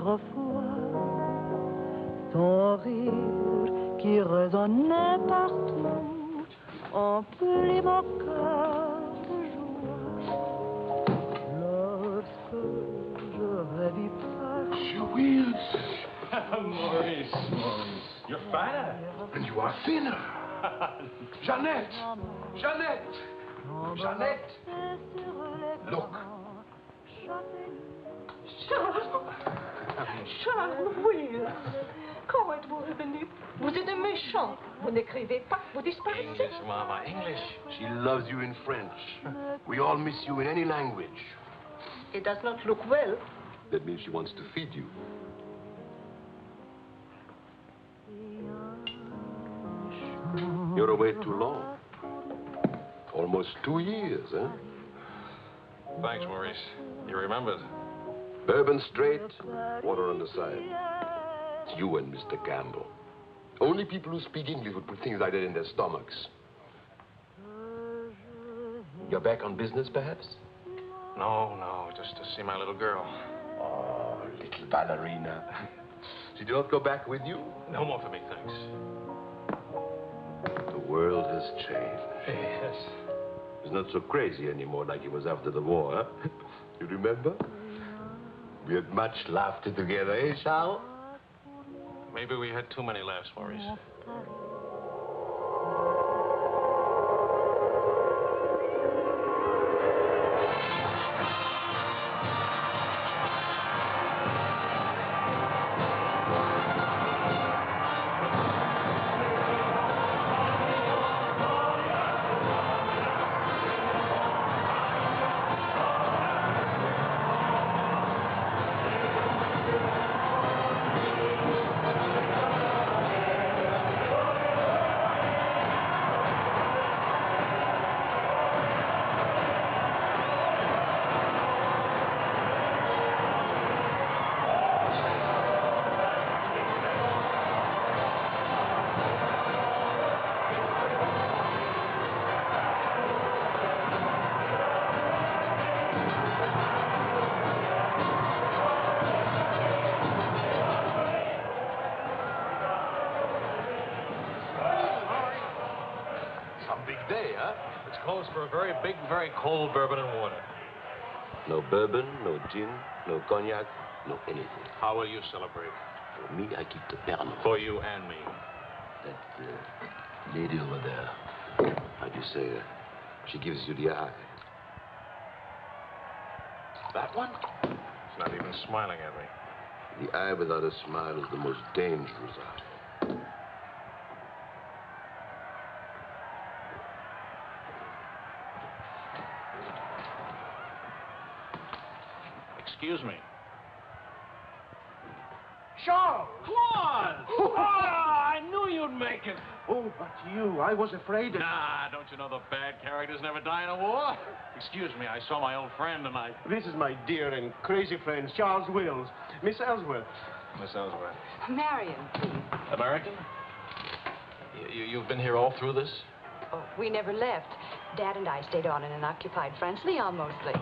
fois, ton rire qui résonnait partout, emplit mon cœur de joie. Lorsque je rêve pas. Julius! Maurice. You're fatter. And you are thinner. Jeannette! Jeannette! Jeannette! Look. Charles, oui. Comment êtes-vous revenu? Vous êtes un méchant. Vous n'écrivez pas, vous disparaissez. English, Mama, English. She loves you in French. We all miss you in any language. It does not look well. That means she wants to feed you. You're away too long. Almost 2 years, huh? Thanks, Maurice. You remembered. Bourbon straight, water on the side. It's you and Mr. Campbell. Only people who speak English would put things like that in their stomachs. You're back on business, perhaps? No, just to see my little girl. Oh, little ballerina. She did not go back with you? No more for me, thanks. The world has changed. Yes. It's not so crazy anymore like it was after the war, huh? You remember? We had much laughter together, eh, Charles? Maybe we had too many laughs, Maurice. Closed for a very big, very cold bourbon and water. No bourbon, no gin, no cognac, no anything. How will you celebrate? For me, I keep the Pernod. For you and me. That lady over there, how'd you say, she gives you the eye. That one? She's not even smiling at me. The eye without a smile is the most dangerous eye. Excuse me. Charles! Claude! Oh, I knew you'd make it. Oh, but you, I was afraid. Nah, don't you know the bad characters never die in a war? Excuse me, I saw my old friend and I... This is my dear and crazy friend, Charles Wills. Miss Ellsworth. Miss Ellsworth. Marion, please. American? You've been here all through this? Oh, we never left. Dad and I stayed on in an occupied France, Leon mostly.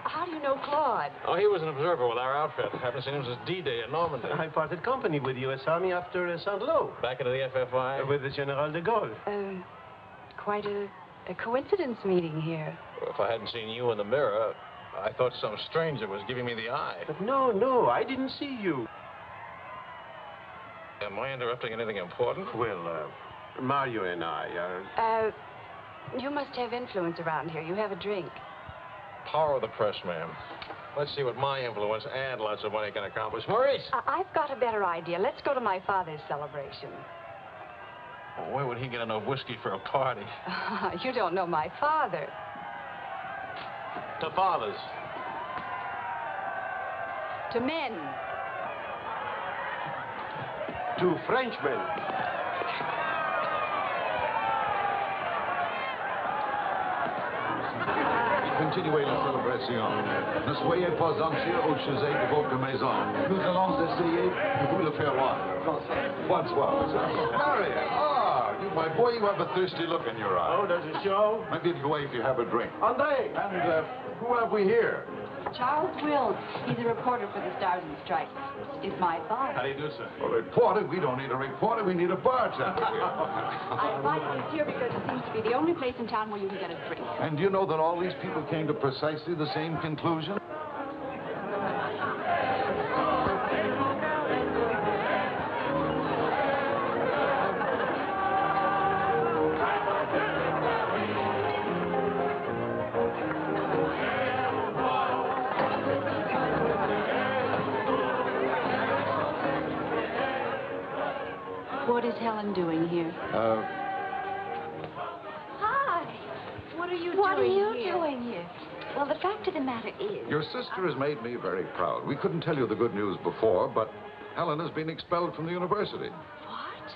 How do you know Claude? Oh, he was an observer with our outfit. Haven't seen him since D-Day in Normandy. I parted company with U.S. Army after Saint-Lô. Back into the FFI? With the General de Gaulle. Quite a coincidence meeting here. Well, if I hadn't seen you in the mirror, I thought some stranger was giving me the eye. But no, I didn't see you. Am I interrupting anything important? Well, Mario and I are... You must have influence around here. You have a drink. Power of the press, ma'am. Let's see what my influence and lots of money can accomplish. Maurice! I've got a better idea. Let's go to my father's celebration. Well, where would he get enough whiskey for a party? You don't know my father. To fathers. To men. To Frenchmen. Continuez la célébration. Ne soyez pas anxieux au chevet de votre maison. Nous allons essayer de vous le faire voir. François. Marion, you, my boy, you have a thirsty look in your eye. Oh, does it show? Maybe go away if you have a drink. André! And who have we here? Charles Wills. He's a reporter for the Stars and Stripes. Is my father. How do you do, sir? A reporter? We don't need a reporter. We need a bartender here. I invited you here because it seems to be the only place in town where you can get a drink. And do you know that all these people came to precisely the same conclusion? What is Helen doing here? Hi. What are you What are doing you here? doing here? Well, the fact of the matter is... Your sister has made me very proud. We couldn't tell you the good news before, but Helen has been expelled from the university. What?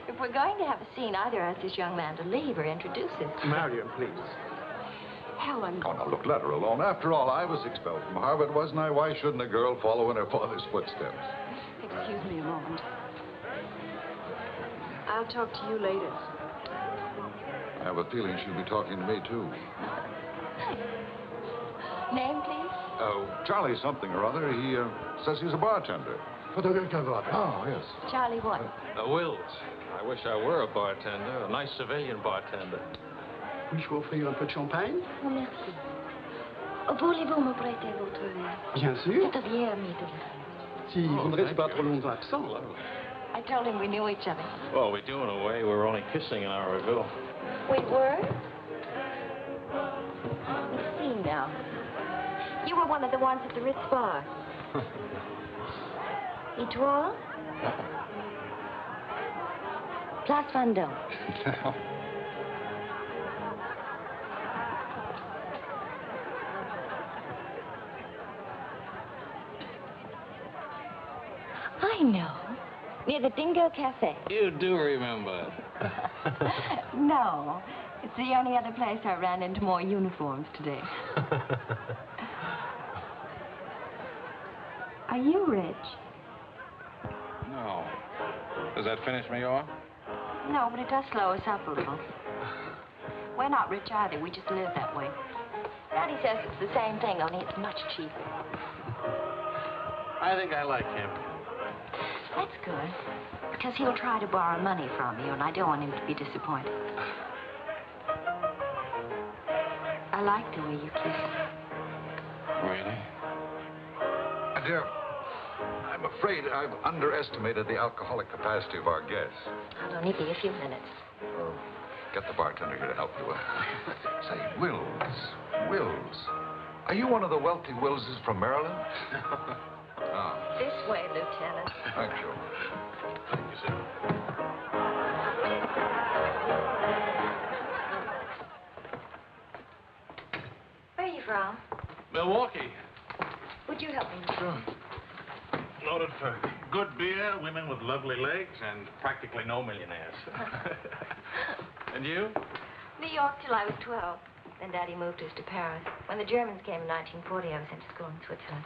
If we're going to have a scene, either ask this young man to leave or introduce him. Marion, please. Helen. Oh, now, look, let her alone. After all, I was expelled from Harvard, wasn't I? Why shouldn't a girl follow in her father's footsteps? Excuse me a moment. I'll talk to you later. I have a feeling she'll be talking to me, too. Name, please? Oh, Charlie something or other. He says he's a bartender. Oh, yes. Charlie what? Wills. I wish I were a bartender, a nice civilian bartender. Puis-je vous offrir un peu de champagne? Oh, merci. Voulez-vous me prêter votre verre? Bien sûr. C'est bien, ami de Si vous ne restez pas trop longtemps absent, alors. I told him we knew each other. Well, we do in a way. We were only kissing an hour ago. We were? Let's see now. You were one of the ones at the Ritz bar. Et toi? Place Vendôme. I know. Near the Dingo Cafe. You do remember. No. It's the only other place I ran into more uniforms today. Are you rich? No. Does that finish me off? No, but it does slow us up a little. We're not rich either. We just live that way. Daddy says it's the same thing, only it's much cheaper. I think I like him. That's good, because he'll try to borrow money from you, and I don't want him to be disappointed. I like the way you kiss him. Really? Dear, I'm afraid I've underestimated the alcoholic capacity of our guests. I'll only be a few minutes. Get the bartender here to help you. Say, Wills. Are you one of the wealthy Willses from Maryland? Oh. This way, Lieutenant. Thank you. Thank you, sir. Where are you from? Milwaukee. Would you help me? Sure. Noted for good beer, women with lovely legs, and practically no millionaires. And you? New York till I was 12. Then Daddy moved us to Paris. When the Germans came in 1940, I was sent to school in Switzerland.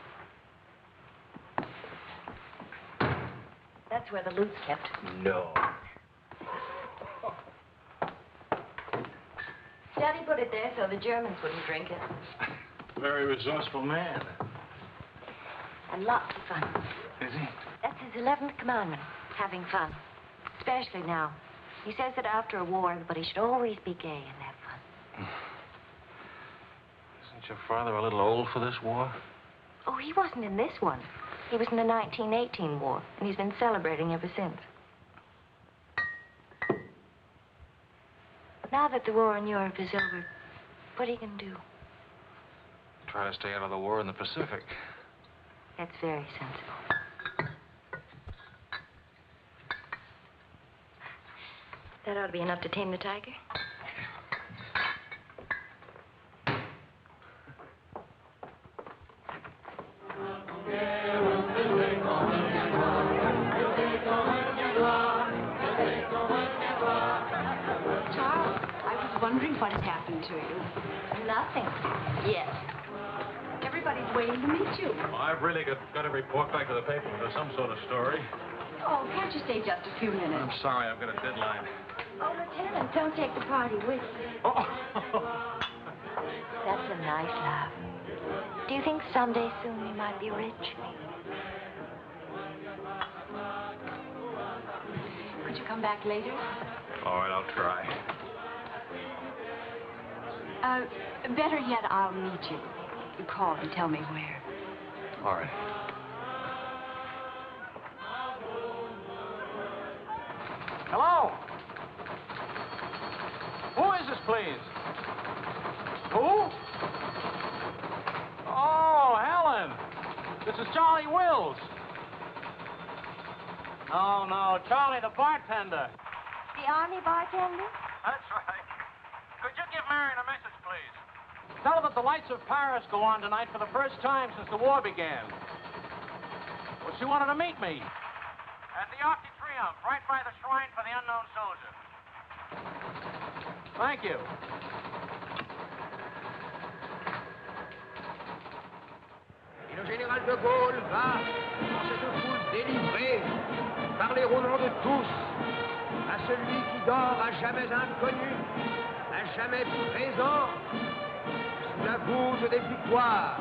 That's where the loot's kept. No. Daddy put it there so the Germans wouldn't drink it. Very resourceful man. And lots of fun. Is he? That's his 11th commandment, having fun. Especially now. He says that after a war, everybody should always be gay and have fun. Isn't your father a little old for this war? Oh, he wasn't in this one. He was in the 1918 war, and he's been celebrating ever since. Now that the war in Europe is over, what are you going to do? Try to stay out of the war in the Pacific. That's very sensible. That ought to be enough to tame the tiger. Charles, I was wondering what had happened to you. Nothing. Yes. Everybody's waiting to meet you. Well, I've really got to report back to the paper with some sort of story. Oh, can't you stay just a few minutes? I'm sorry, I've got a deadline. Oh, Lieutenant, don't take the party with you. Oh. That's a nice laugh. Do you think someday soon we might be rich? Could you come back later? All right, I'll try. Better yet, I'll meet you. You call and tell me where. All right. Hello? Who is this, please? Who? Oh, Helen. This is Charlie Wills. No, Charlie, the bartender. The Army bartender? That's right. Could you give Marion a message, please? Tell her that the lights of Paris go on tonight for the first time since the war began. Well, she wanted to meet me. At the Arc de Triomphe, right by the shrine for the unknown soldier. Thank you. Et le général de Gaulle va, dans cette foule délivrée, parler au nom de tous, à celui qui dort à jamais inconnu, à jamais présent, sous la voûte des victoires.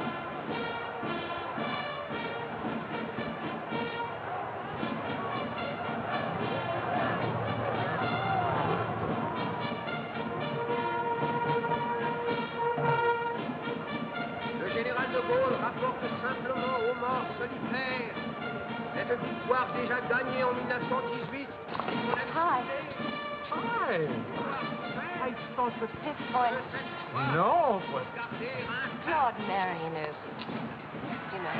Le général de Gaulle rapporte simplement aux morts solitaires cette victoire déjà gagnée en 1918. Hi. Hi. I spoke with Fitzgerald. No, but... Claude Marion, you know.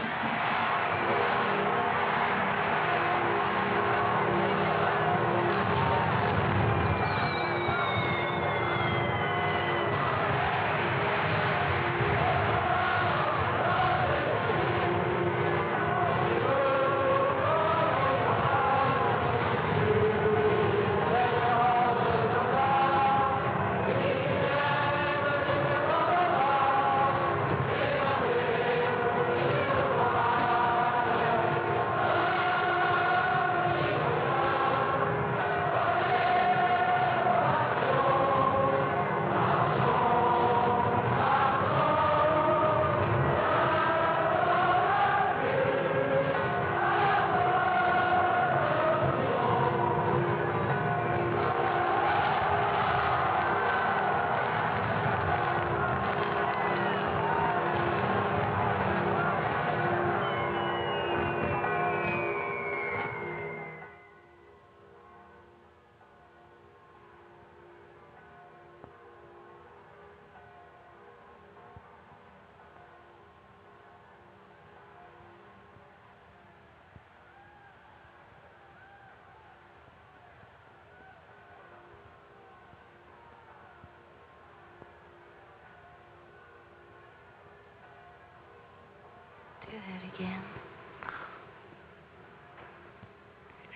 Do that again.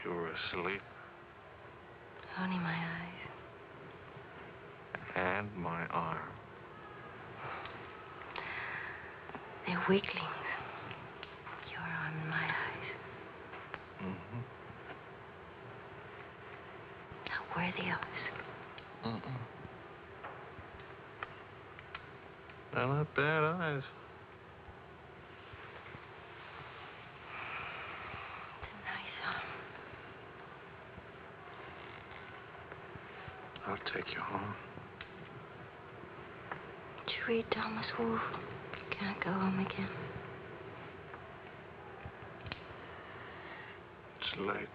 You were asleep. Only my eyes. And my arm. They're weaklings. Your arm and my eyes. Mm-hmm. Not worthy of us. Mm-mm. They're not bad eyes. I'll take you home. Did you read Thomas Wolfe? You can't go home again. It's late.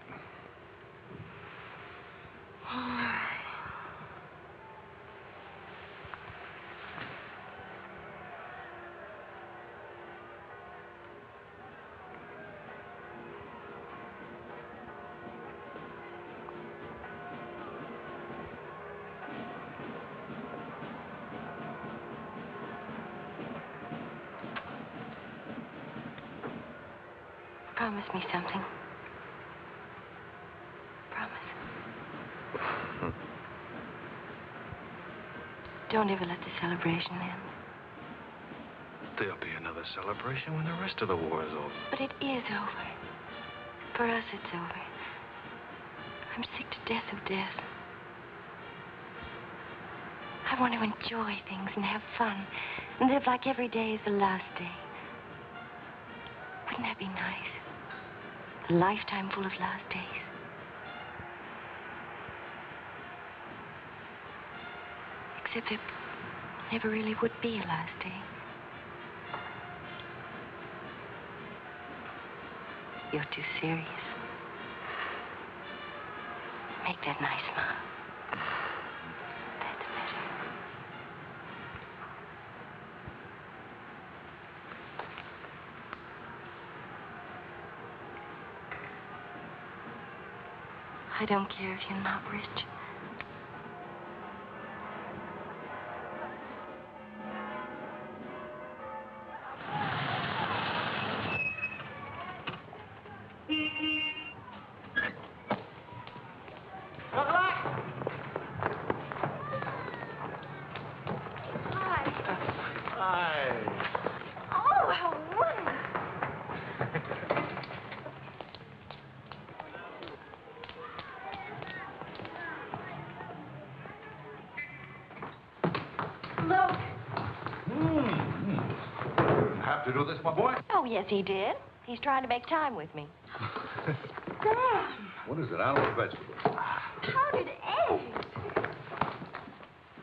All right. Promise me something. Promise. Don't ever let the celebration end. There'll be another celebration when the rest of the war is over. But it is over. For us, it's over. I'm sick to death of death. I want to enjoy things and have fun and live like every day is the last day. Wouldn't that be nice? A lifetime full of last days. Except there never really would be a last day. You're too serious. Make that nice smile. That's better. I don't care if you're not rich. To do this, my boy? Oh, yes, he did. He's trying to make time with me. Sam! What is it, animal or vegetable? Powdered eggs.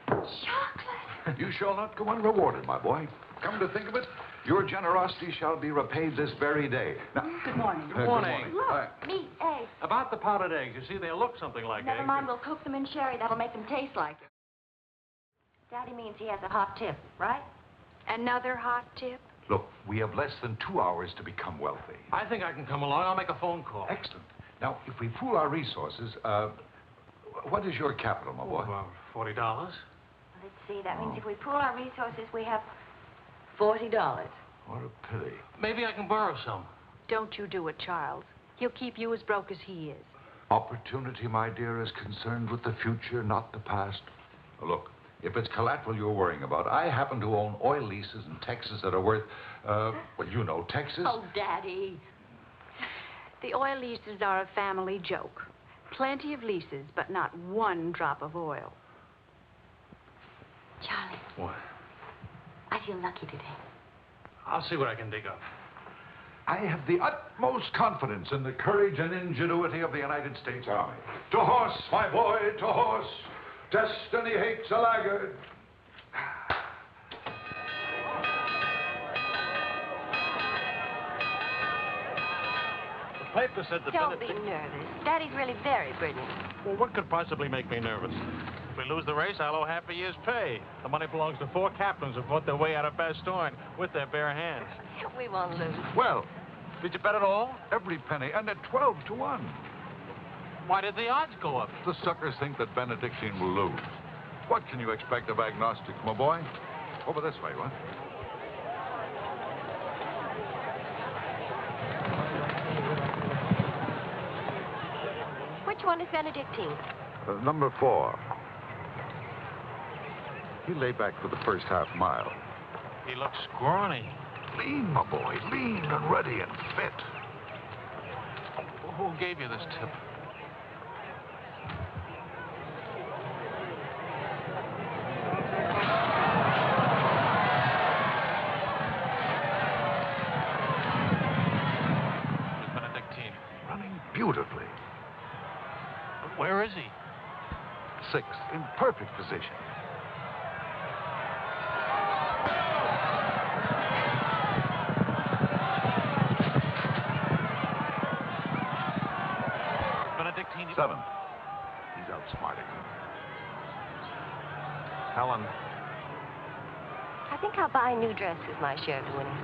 Chocolate. You shall not go unrewarded, my boy. Come to think of it, your generosity shall be repaid this very day. Now, Good morning. Good morning. Look, meat, eggs. About the powdered eggs, you see, they look something like Never eggs. mind, we'll cook them in sherry. That'll make them taste like it. Daddy means he has a hot tip, right? Another hot tip? look, we have less than 2 hours to become wealthy. I think I can come along. I'll make a phone call. Excellent. Now, if we pool our resources, what is your capital, my boy? About $40. Let's see. That means if we pool our resources, we have $40. What a pity. Maybe I can borrow some. Don't you do it, Charles. He'll keep you as broke as he is. Opportunity, my dear, is concerned with the future, not the past. Look, if it's collateral you're worrying about, I happen to own oil leases in Texas that are worth, well, you know, Texas. Oh, Daddy. The oil leases are a family joke. Plenty of leases, but not one drop of oil. Charlie. What? I feel lucky today. I'll see what I can dig up. I have the utmost confidence in the courage and ingenuity of the United States Army. To horse, my boy, to horse. Destiny hates a laggard. The paper said the Don't be nervous. Daddy's really very brilliant. Well, what could possibly make me nervous? If we lose the race, I'll owe half a year's pay. The money belongs to 4 captains who fought their way out of Bastogne with their bare hands. We won't lose. Well, Did you bet it all? every penny, and at 12 to 1. Why did the odds go up? The suckers think that Benedictine will lose. What can you expect of agnostics, my boy? Over this way, what? Which one is Benedictine? Number 4. He lay back for the first half mile. He looks scrawny. Lean, my boy, lean and ready and fit. Who gave you this tip? Miss Benedictine. Running beautifully. Where is he? 6, in perfect position. Benedictine. 7. He's outsmarting him. Helen. I think I'll buy a new dress with my share of the winnings.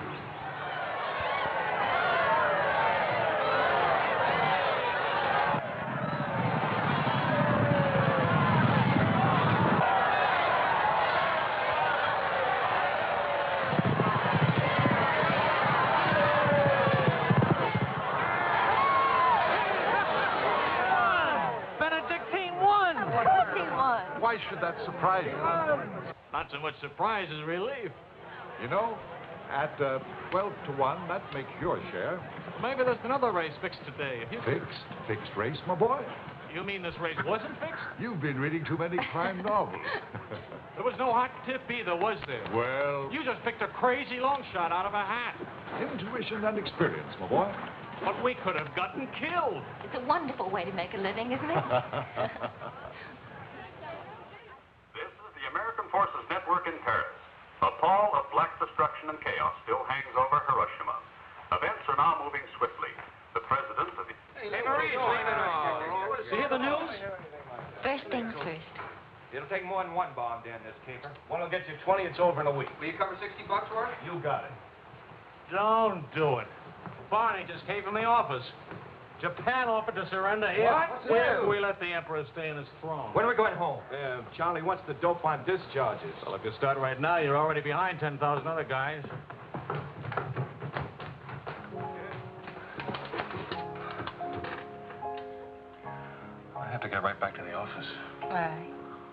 Why should that surprise you? Not so much surprise as relief. You know, at 12 to 1, that makes your share. Maybe there's another race fixed today. Fixed race, my boy. You mean this race wasn't fixed? You've been reading too many crime novels. There was no hot tip either, was there? Well... You just picked a crazy long shot out of a hat. Intuition and experience, my boy. But we could have gotten killed. It's a wonderful way to make a living, isn't it? This is the American Forces Network in Paris. A pall of black destruction and chaos still hangs over Hiroshima. Events are now moving swiftly. The president of the... Hey, Marie, you hear the news? First things first. It'll take more than one bomb down this caper. One will get you 20, it's over in a week. Will you cover $60 for it? You got it. Don't do it. Barney just came from the office. Japan offered to surrender here. What? What's the If we let the emperor stay in his throne. When are we going home? Charlie wants the dope on discharges. Well, if you start right now, you're already behind 10,000 other guys. I have to get right back to the office. Why?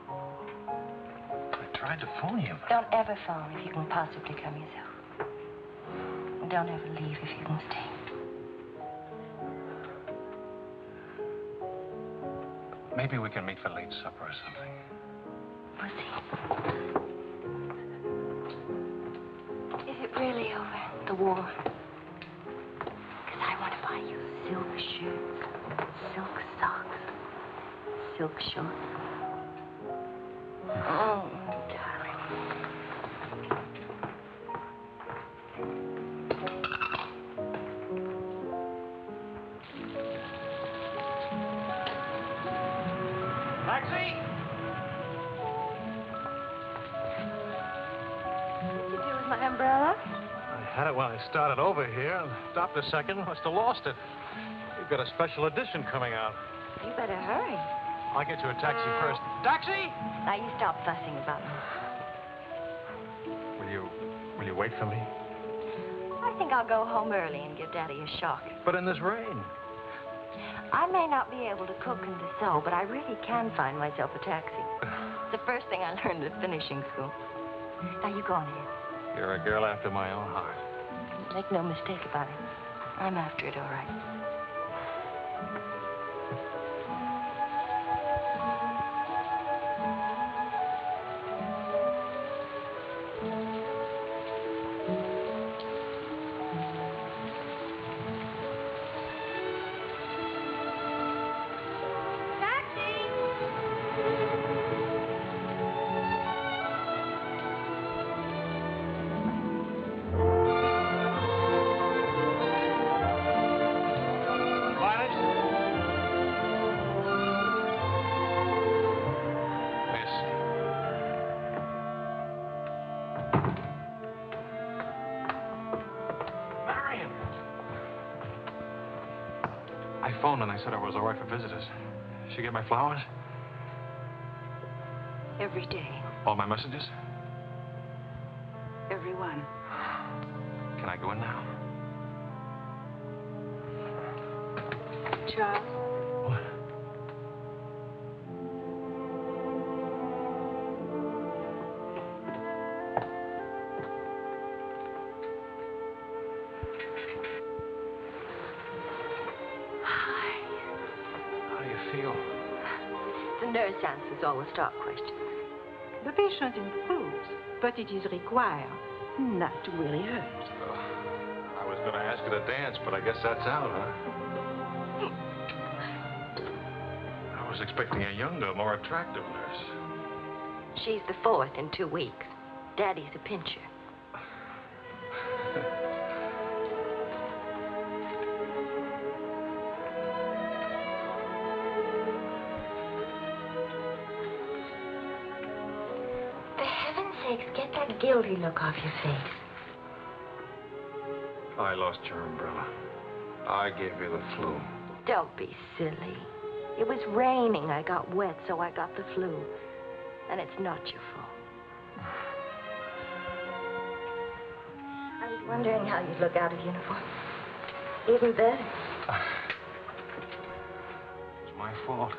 I tried to phone you, but... Don't ever phone if you can possibly come yourself. And don't ever leave if you can stay. Maybe we can meet for late supper or something. We'll see. Is it really over, the war? Because I want to buy you silk shirts, silk socks, silk shorts. Oh, darling. Taxi! What'd you do with my umbrella? I had it when I started over here and stopped a second. Must have lost it. We've got a special edition coming out. You better hurry. I'll get you a taxi first. Taxi! Now you stop fussing about me. Will you wait for me? I think I'll go home early and give Daddy a shock. But in this rain. I may not be able to cook and to sew, but I really can find myself a taxi. It's the first thing I learned at finishing school. Now, you go on ahead. You're a girl after my own heart. Make no mistake about it. I'm after it, all right. I phoned and I said I was all right for visitors. She get my flowers? Every day. All my messages? Every one. Can I go in now? Charles? What? The nurse answers all the stock questions. The patient improves, but it is required not to really hurt. I was going to ask her to dance, but I guess that's out, huh? I was expecting a younger, more attractive nurse. She's the fourth in 2 weeks. Daddy's a pincher. Get that guilty look off your face. I lost your umbrella. I gave you the flu. Don't be silly. It was raining. I got wet, so I got the flu. And it's not your fault. I was wondering how you'd look out of uniform. Even better. It's my fault.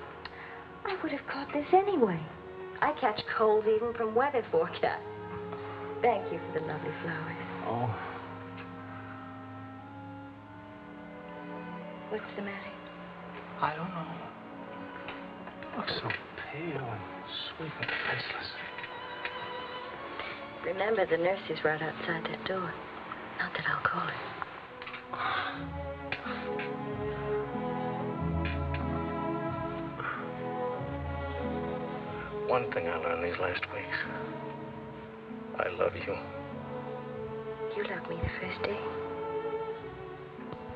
I would have caught this anyway. I catch colds even from weather forecasts. Thank you for the lovely flowers. Oh. What's the matter? I don't know. You look so pale and sweet and faceless. Remember, the nurse is right outside that door. Not that I'll call her. One thing I learned these last weeks. I love you. You loved me the first day.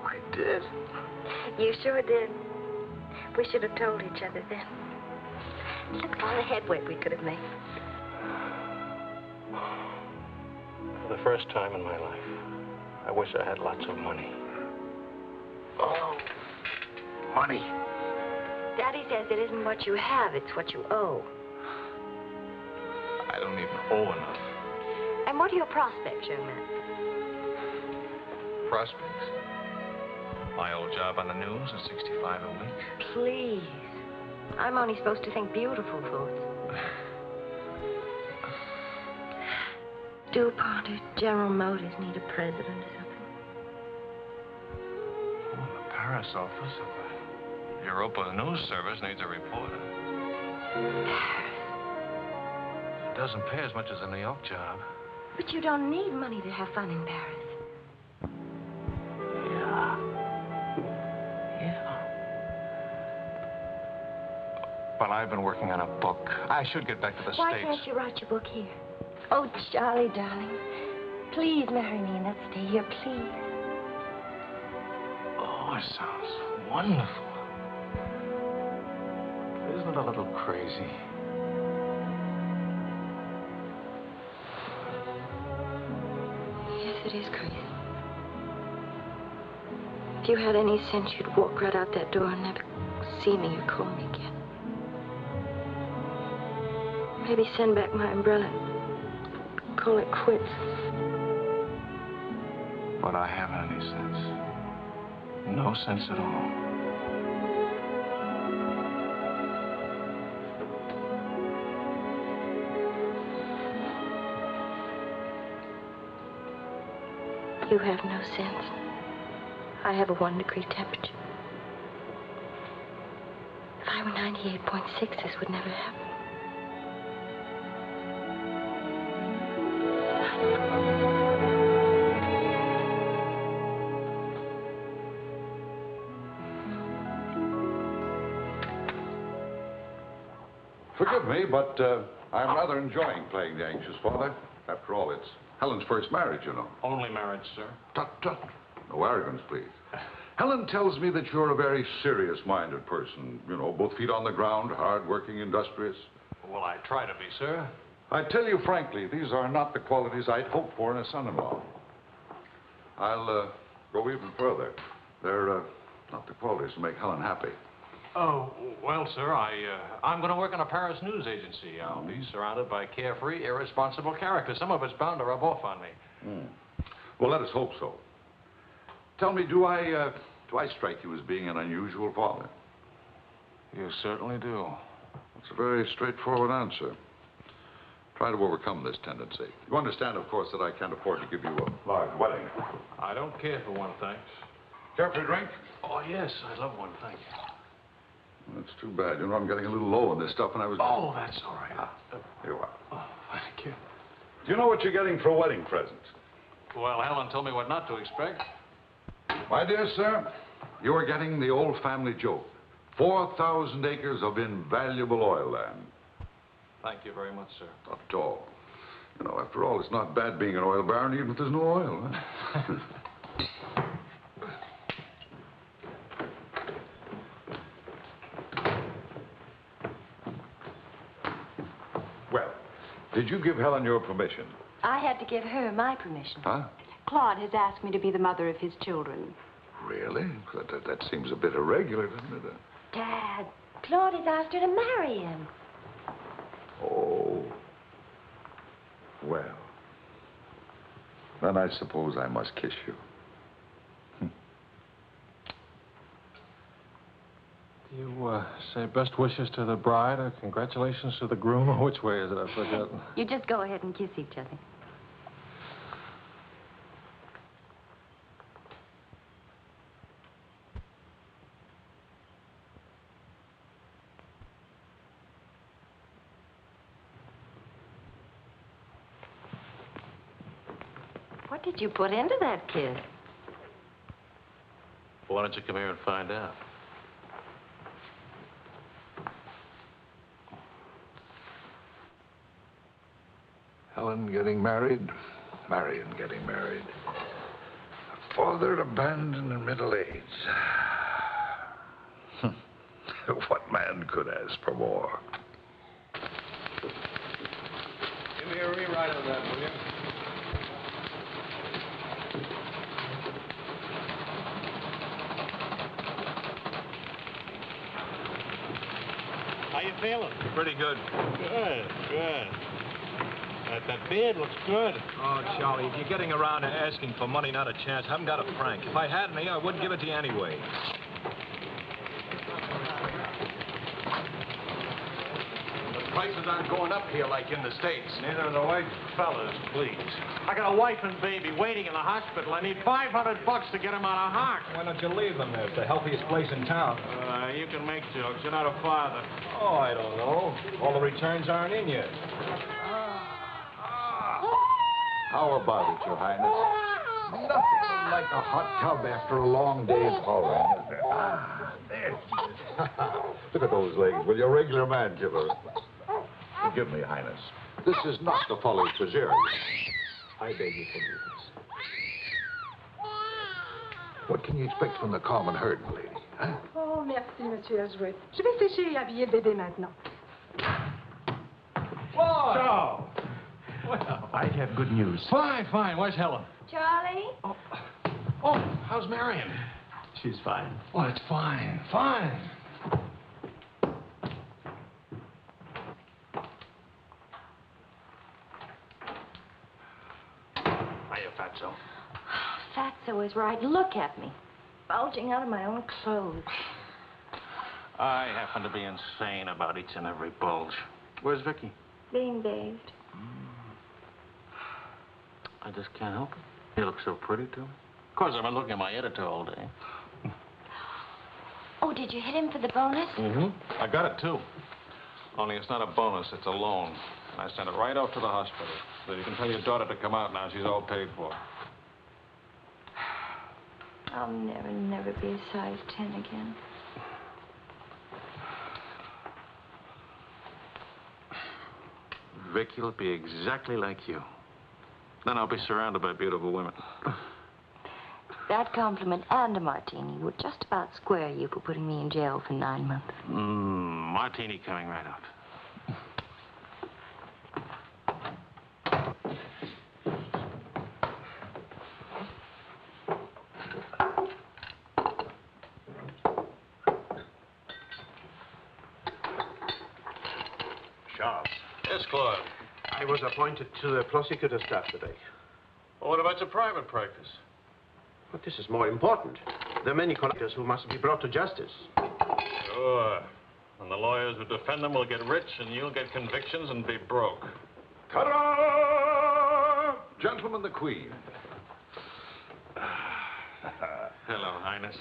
I did. You sure did. We should have told each other then. Look at all the headway we could have made. For the first time in my life, I wish I had lots of money. Oh, money. Daddy says it isn't what you have, it's what you owe. I don't even owe enough. And what are your prospects, young man? Prospects? My old job on the news at $65 a week. Please. I'm only supposed to think beautiful thoughts. DuPont or General Motors need a president or something. Oh, the Paris office of the Europa News Service needs a reporter. It doesn't pay as much as a New York job. But you don't need money to have fun in Paris. Well, I've been working on a book. I should get back to the Why States. can't you write your book here? Oh, Charlie, darling. Please marry me and let's stay here, please. Oh, it sounds wonderful. Isn't it a little crazy? Yes, it is crazy. If you had any sense, you'd walk right out that door and never see me or call me again. Maybe send back my umbrella. Call it quits. But I haven't any sense. No sense at all. You have no sense. I have a 1-degree temperature. If I were 98.6, this would never happen. Forgive me, but I'm rather enjoying playing the anxious father. After all, it's Helen's first marriage, you know. Only marriage, sir. Tut, tut. No arrogance, please. Helen tells me that you're a very serious-minded person. You know, both feet on the ground, hard-working, industrious. Well, I try to be, sir. I tell you frankly, these are not the qualities I'd hoped for in a son-in-law. I'll go even further. They're not the qualities to make Helen happy. Oh, well, sir, I'm going to work in a Paris news agency. I'll be surrounded by carefree, irresponsible characters. Some of it's bound to rub off on me. Well, let us hope so. Tell me, do I strike you as being an unusual father? You certainly do. It's a very straightforward answer. Try to overcome this tendency. You understand, of course, that I can't afford to give you a large wedding. I don't care for one, thanks. Care for a drink? Oh, yes, I'd love one, thank you. That's too bad. You know, I'm getting a little low on this stuff, and I was... Oh, that's all right. Here you are. Oh, thank you. Do you know what you're getting for a wedding present? Well, Helen told me what not to expect. My dear sir, you are getting the old family joke. 4,000 acres of invaluable oil land. Thank you very much, sir. Not at all. You know, after all, it's not bad being an oil baron, even if there's no oil, huh? Well, did you give Helen your permission? I had to give her my permission. Huh? Claude has asked me to be the mother of his children. Really? That seems a bit irregular, doesn't it? Dad, Claude has asked her to marry him. Oh. Well. Then I suppose I must kiss you. You say best wishes to the bride or congratulations to the groom, or which way is it? I've forgotten. You just go ahead and kiss each other. What did you put into that kiss? Why don't you come here and find out? Helen getting married, Marion getting married. A father abandoned in middle age. What man could ask for more? Give me a rewrite of that, will you? How you feeling? Pretty good. Good, good. That beard looks good. Oh, Charlie, if you're getting around to asking for money, not a chance. I haven't got a franc. If I had any, I wouldn't give it to you anyway. Prices aren't going up here like in the States. Neither are the white fellas, please. I got a wife and baby waiting in the hospital. I need $500 to get them out of Hart. Why don't you leave them there? It's the healthiest place in town. You can make jokes. You're not a father. Oh, I don't know. All the returns aren't in yet. How about it, Your Highness? Nothing like a hot tub after a long day's hauling, is there? Ah, there. Look at those legs. Will you, regular man giver? Forgive me, Highness. This is not the folly of Fitzgerald. I beg your forgiveness. What can you expect from the common herd, lady? Huh? Oh, merci, Monsieur Ajouet. Je vais sécher et habiller le bébé maintenant. So, Well, I have good news. fine, fine. Where's Helen? Charlie? Oh, how's Marion? She's fine. Oh, it's fine, fine. Hiya, Fatso. Fatso is right. Look at me. Bulging out of my own clothes. I happen to be insane about each and every bulge. Where's Vicky? Being bathed. I just can't help it. You look so pretty, too. Of course, I've been looking at my editor all day. Oh, did you hit him for the bonus? Mm-hmm. I got it, too. Only it's not a bonus, it's a loan. I sent it right off to the hospital. So you can tell your daughter to come out now. She's all paid for. I'll never be a size 10 again. Vicky will be exactly like you. Then I'll be surrounded by beautiful women. That compliment and a martini would just about square you for putting me in jail for 9 months. Martini coming right out. Charles, Yes, Claude. I was appointed to the prosecutor's staff today. Well, what about your private practice? But this is more important. There are many collectors who must be brought to justice. Sure. And the lawyers who defend them will get rich, and you'll get convictions and be broke. Ta-da! Gentlemen, the Queen. Hello, Highness.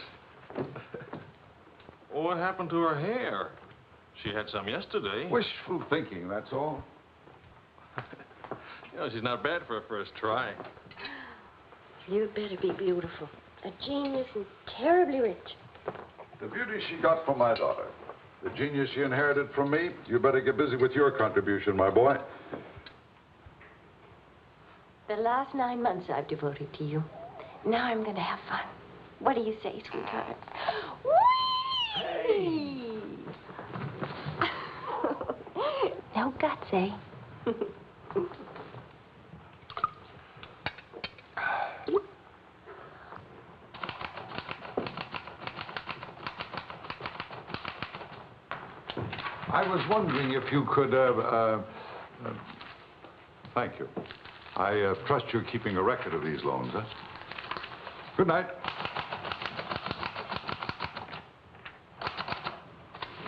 What happened to her hair? She had some yesterday. Wishful thinking, that's all. You know, she's not bad for a first try. You'd better be beautiful. A genius and terribly rich. The beauty she got from my daughter. The genius she inherited from me. You better get busy with your contribution, my boy. The last 9 months I've devoted to you. Now I'm going to have fun. What do you say, sweetheart? Whee! No guts, eh? I was wondering if you could, thank you. I trust you're keeping a record of these loans, huh? Good night.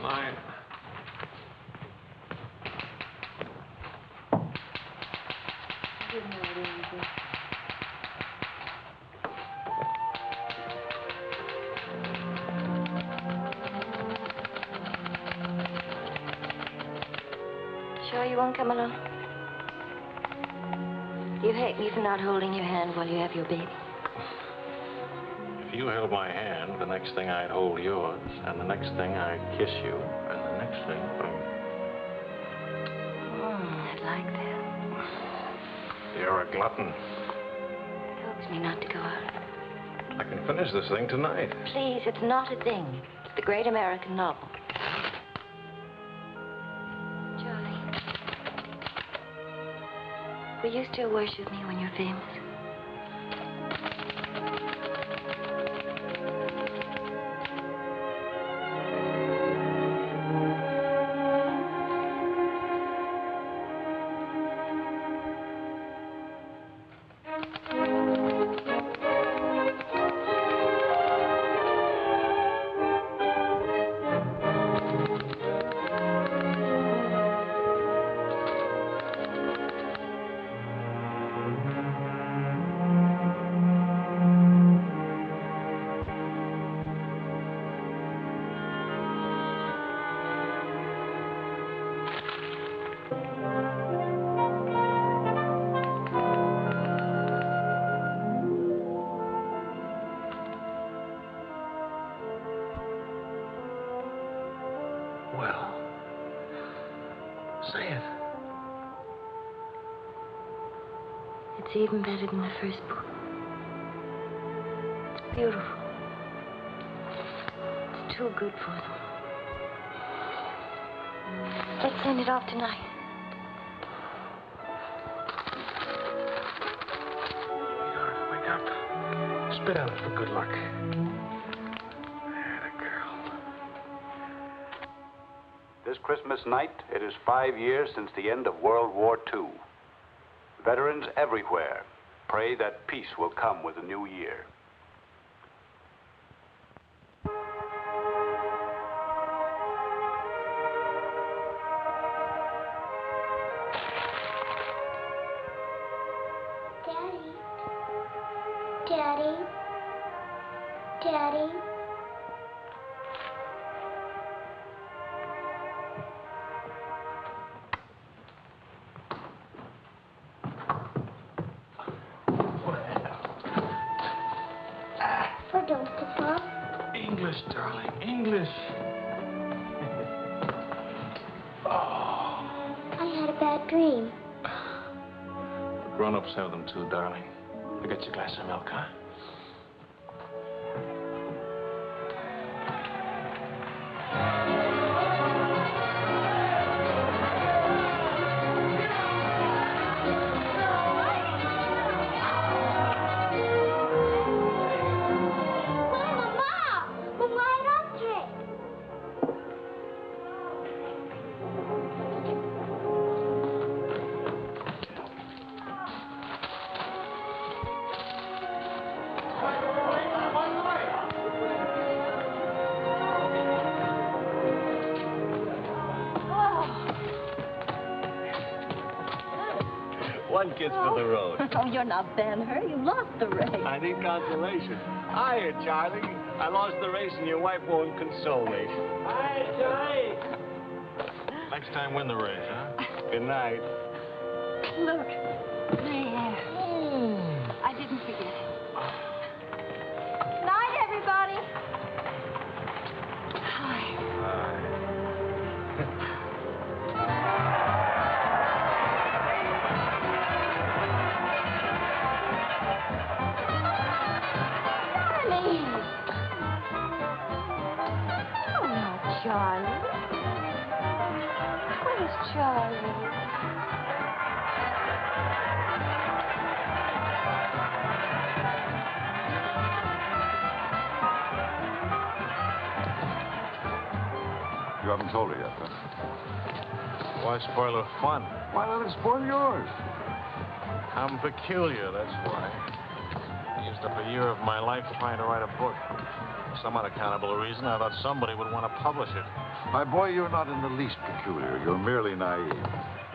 Night. Good night, Angel. Sure you won't come along? You hate me for not holding your hand while you have your baby. If you held my hand, the next thing I'd hold yours, and the next thing I'd kiss you, and the next thing... I'd like that. You're a glutton. It helps me not to go out. I can finish this thing tonight. Please, it's not a thing. It's the great American novel. Charlie, will you still worship me when you're famous? Well, say it. It's even better than the first book. It's beautiful. It's too good for them. Let's send it off tonight. Sweetheart, wake up. Spit out for good luck. This Christmas night, it is 5 years since the end of World War II. Veterans everywhere pray that peace will come with the new year. Daddy. Daddy. Daddy. What don't you, Pop? English, darling, English. Oh. I had a bad dream. Grown-ups have them too, darling. I'll get you a glass of milk, huh? One kiss for the road. Oh, you're not Ben-Hur. You lost the race. I need consolation. Hiya, Charlie. I lost the race and your wife won't console me. Hi, Charlie. Next time, win the race, huh? Good night. Look, there. I didn't forget. Night, everybody. Hi. Charlie? Where's Charlie? You haven't told her yet, huh? Why spoil her fun? Why let it spoil yours? I'm peculiar, that's why. I used up a year of my life trying to write a book. For some unaccountable reason, I thought somebody would want to publish it. My boy, you're not in the least peculiar. You're merely naive.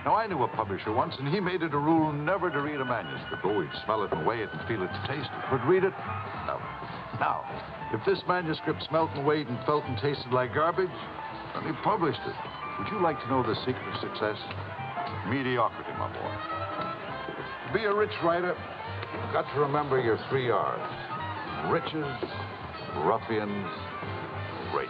Now, I knew a publisher once, and he made it a rule never to read a manuscript. Oh, he'd smell it and weigh it and feel it and taste it. But read it? No. Now, if this manuscript smelt and weighed and felt and tasted like garbage, then he published it. Would you like to know the secret of success? Mediocrity, my boy. To be a rich writer, you've got to remember your 3 R's. Riches, ruffians, race.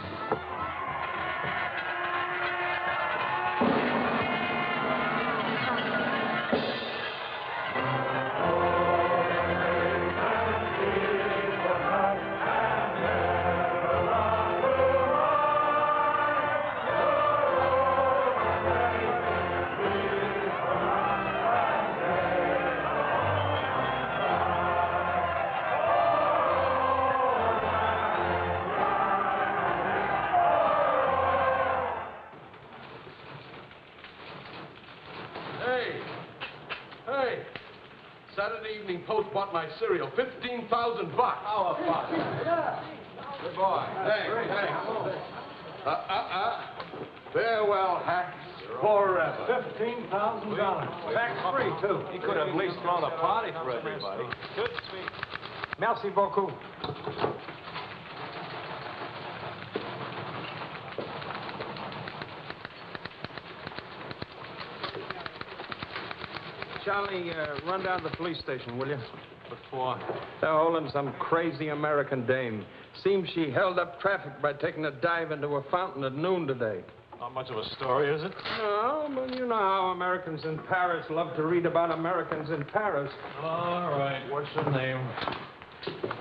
Saturday Evening Post bought my cereal. 15,000 bucks. How about it? Yeah. Good boy. Hey. Farewell, hacks. Forever. $15,000. Tax-free, too. He could have at least thrown a party for everybody. Good speech. Merci beaucoup. Charlie, run down to the police station, will you? What for? They're holding some crazy American dame. Seems she held up traffic by taking a dive into a fountain at noon today. Not much of a story, is it? No, but you know how Americans in Paris love to read about Americans in Paris. All right. What's her name?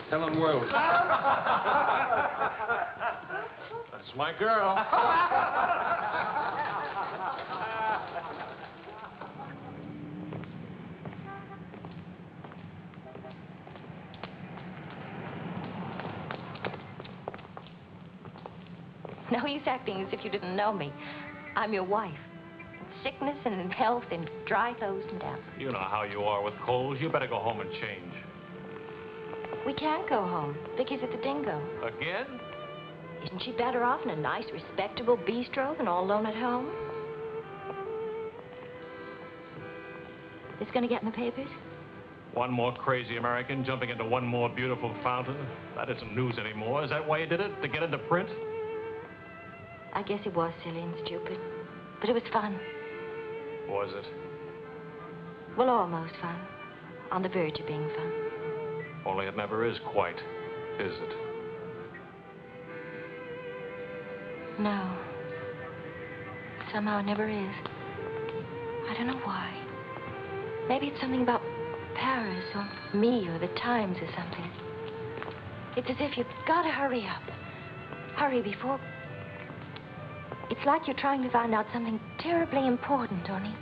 Helen Wells. That's my girl. No use acting as if you didn't know me. I'm your wife. In sickness and in health, in dry clothes and damp. You know how you are with colds. You better go home and change. We can't go home. Vicky's at the Dingo. Again? Isn't she better off in a nice, respectable bistro than all alone at home? This gonna get in the papers? One more crazy American jumping into one more beautiful fountain. That isn't news anymore. Is that why you did it? To get into print? I guess it was silly and stupid. But it was fun. Was it? Well, almost fun. On the verge of being fun. Only it never is quite, is it? No. Somehow it never is. I don't know why. Maybe it's something about Paris or me or the Times or something. It's as if you've got to hurry up. Hurry before... It's like you're trying to find out something terribly important, Tony.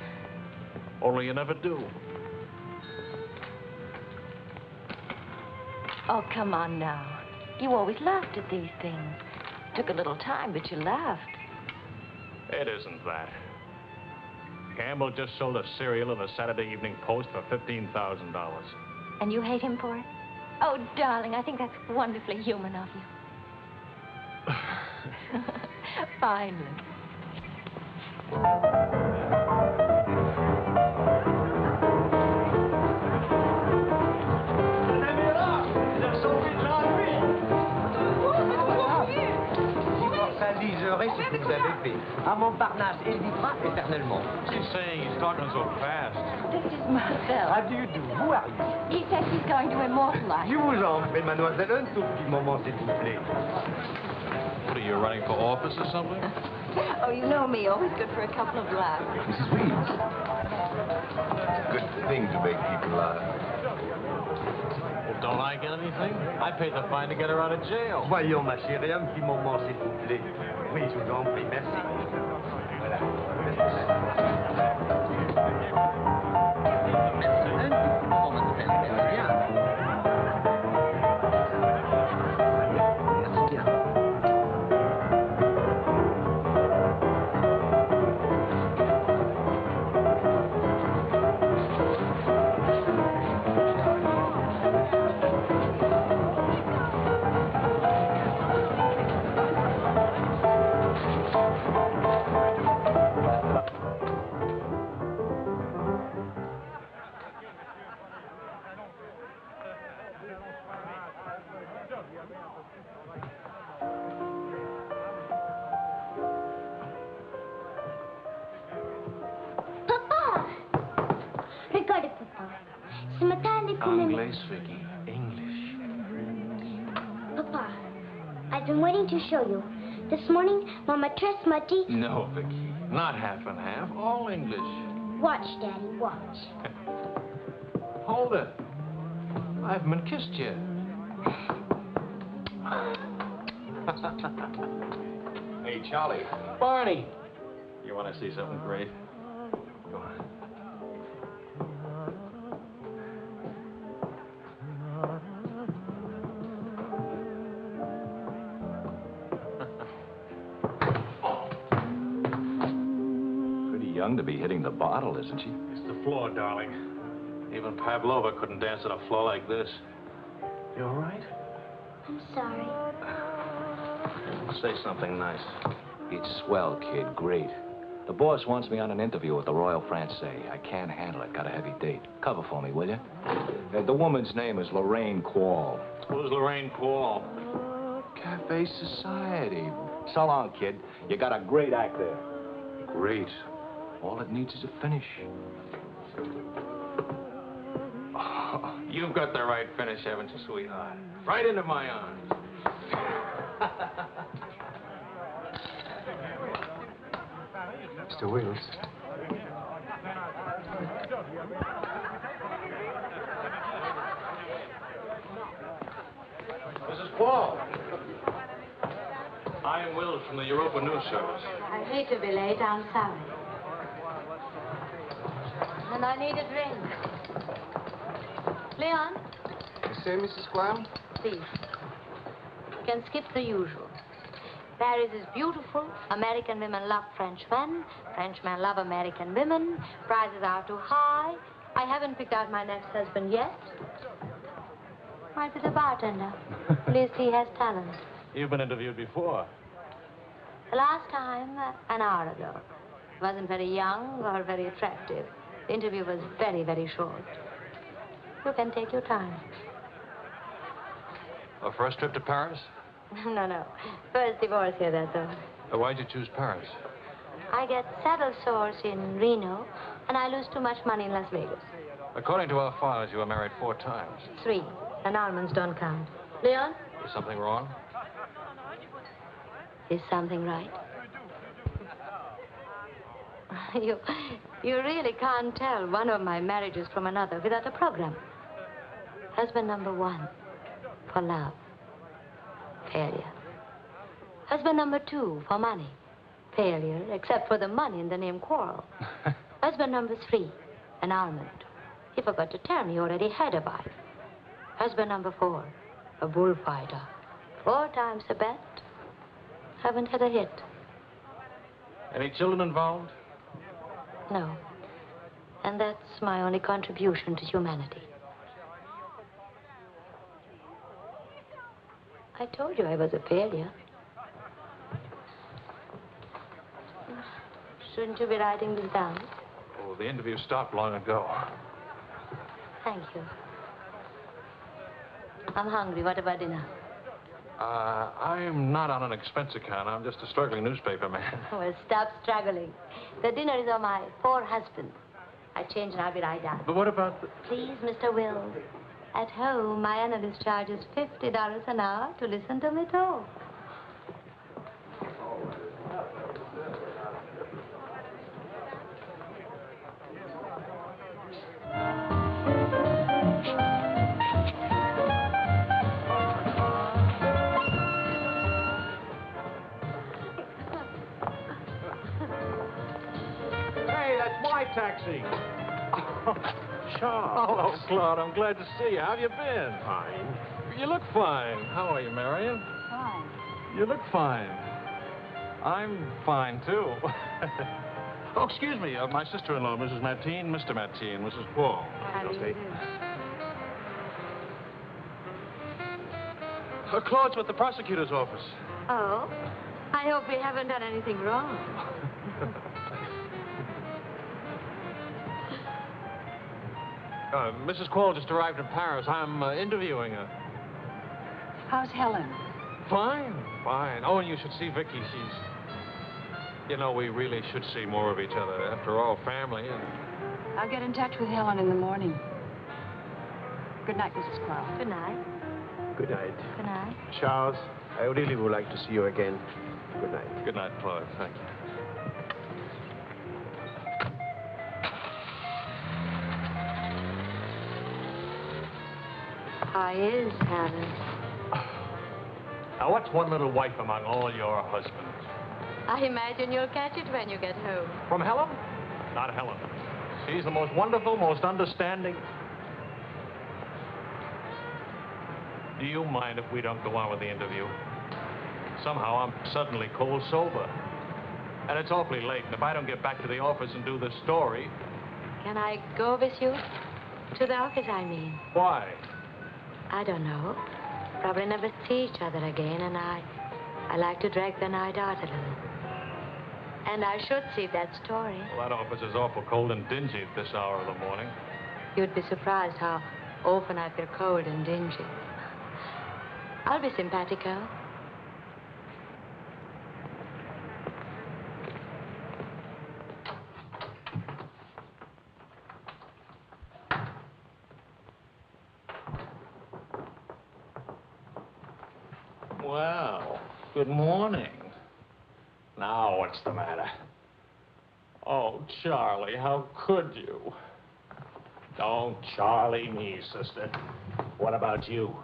Only you never do. Oh, come on now. You always laughed at these things. Took a little time, but you laughed. It isn't that. Campbell just sold a cereal in the Saturday Evening Post for $15,000. And you hate him for it? Oh, darling, I think that's wonderfully human of you. Finally. Immortaliserai ce que vous avez fait. À Montparnasse, il vivra éternellement. She's saying he's talking so fast. This is Marcel. How do you do? Who are you? He says he's going to immortalize. Je vous en prie, mademoiselle, un tout petit moment, s'il vous plaît. What are you, running for office or something? Oh, you know me, always good for a couple of laughs. Mrs. Reeves. Good thing to make people laugh. Well, don't I get anything? I paid the fine to get her out of jail. Voyons, ma chérie, un petit moment, s'il vous plaît. Oui, je vous en prie, merci. Voilà. Un petit moment, mademoiselle. Bien. Merci bien. English, Vicky. English. Papa, I've been waiting to show you. This morning, Mama dressed Muddy. No, Vicky. Not half and half. All English. Watch, Daddy, watch. Hold it. I haven't been kissed yet. Hey, Charlie. Barney. You want to see something great? Go on. Pretty young to be hitting the bottle, isn't she? It's the floor, darling. Even Pavlova couldn't dance on a floor like this. You all right? I'm sorry. Say something nice. It's swell, kid. Great. The boss wants me on an interview with the Royal Francais. I can't handle it. Got a heavy date. Cover for me, will you? The woman's name is Lorraine Quall. Who's Lorraine Quall? Cafe Society. So long, kid. You got a great act there. Great. All it needs is a finish. Oh, you've got the right finish, haven't you, sweetheart? Right into my arms. Mr. Wills. Mrs. Paul. I am Wills from the Europa News Service. I hate to be late. I'm sorry. And I need a drink. Leon? You say, Mrs. Quam? Please. You can skip the usual. Paris is beautiful. American women love Frenchmen. Frenchmen love American women. Prices are too high. I haven't picked out my next husband yet. Might be the bartender. At least he has talent. You've been interviewed before. The last time, an hour ago. Wasn't very young or very attractive. The interview was very, very short. You can take your time. A first trip to Paris? No. First divorce here, that's all. Why'd you choose Paris? I get saddle sores in Reno, and I lose too much money in Las Vegas. According to our files, you were married 4 times. 3. Annulments don't count. Leon? Is something wrong? Is something right? You really can't tell one of my marriages from another without a program. Husband number 1, for love. Failure. Husband number 2, for money. Failure, except for the money in the name Quarrel. Husband number 3, annulment. He forgot to tell me he already had a wife. Husband number 4, a bullfighter. 4 times the bet. Haven't had a hit. Any children involved? No. And that's my only contribution to humanity. I told you I was a failure. Shouldn't you be writing this down? Oh, the interview stopped long ago. Thank you. I'm hungry. What about dinner? I'm not on an expense account. I'm just a struggling newspaper man. Well, stop struggling. The dinner is on my 4 husbands. I change and I'll be right down. But what about the... Please, Mr. Wills. At home, my analyst charges $50 an hour to listen to me talk. Hey, that's my taxi. Charles. Hello, Claude. I'm glad to see you. How have you been? Fine. You look fine. How are you, Marion? Fine. You look fine. I'm fine, too. Oh, excuse me. My sister-in-law, Mrs. Mateen, Mr. Mateen, Mrs. Paul. How do you do? Claude's with the prosecutor's office. Oh? I hope we haven't done anything wrong. Mrs. Quall just arrived in Paris. I'm interviewing her. How's Helen? Fine. Oh, and you should see Vicky. She's... You know, we really should see more of each other. After all, family and... I'll get in touch with Helen in the morning. Good night, Mrs. Quell. Good night. Good night. Good night. Charles, I really would like to see you again. Good night. Good night, Chloe. Thank you. How is Helen? Now, what's one little wife among all your husbands? I imagine you'll catch it when you get home. From Helen? Not Helen. She's the most wonderful, most understanding. Do you mind if we don't go on with the interview? Somehow I'm suddenly cold sober. And it's awfully late, and if I don't get back to the office and do the story... Can I go with you? To the office, I mean. Why? I don't know. Probably never see each other again, and I like to drag the night out a little. And I should see that story. Well, that office is awful cold and dingy at this hour of the morning. You'd be surprised how often I feel cold and dingy. I'll be simpatico. Well, good morning. Now, what's the matter? Oh, Charlie, how could you? Don't Charlie me, sister. What about you?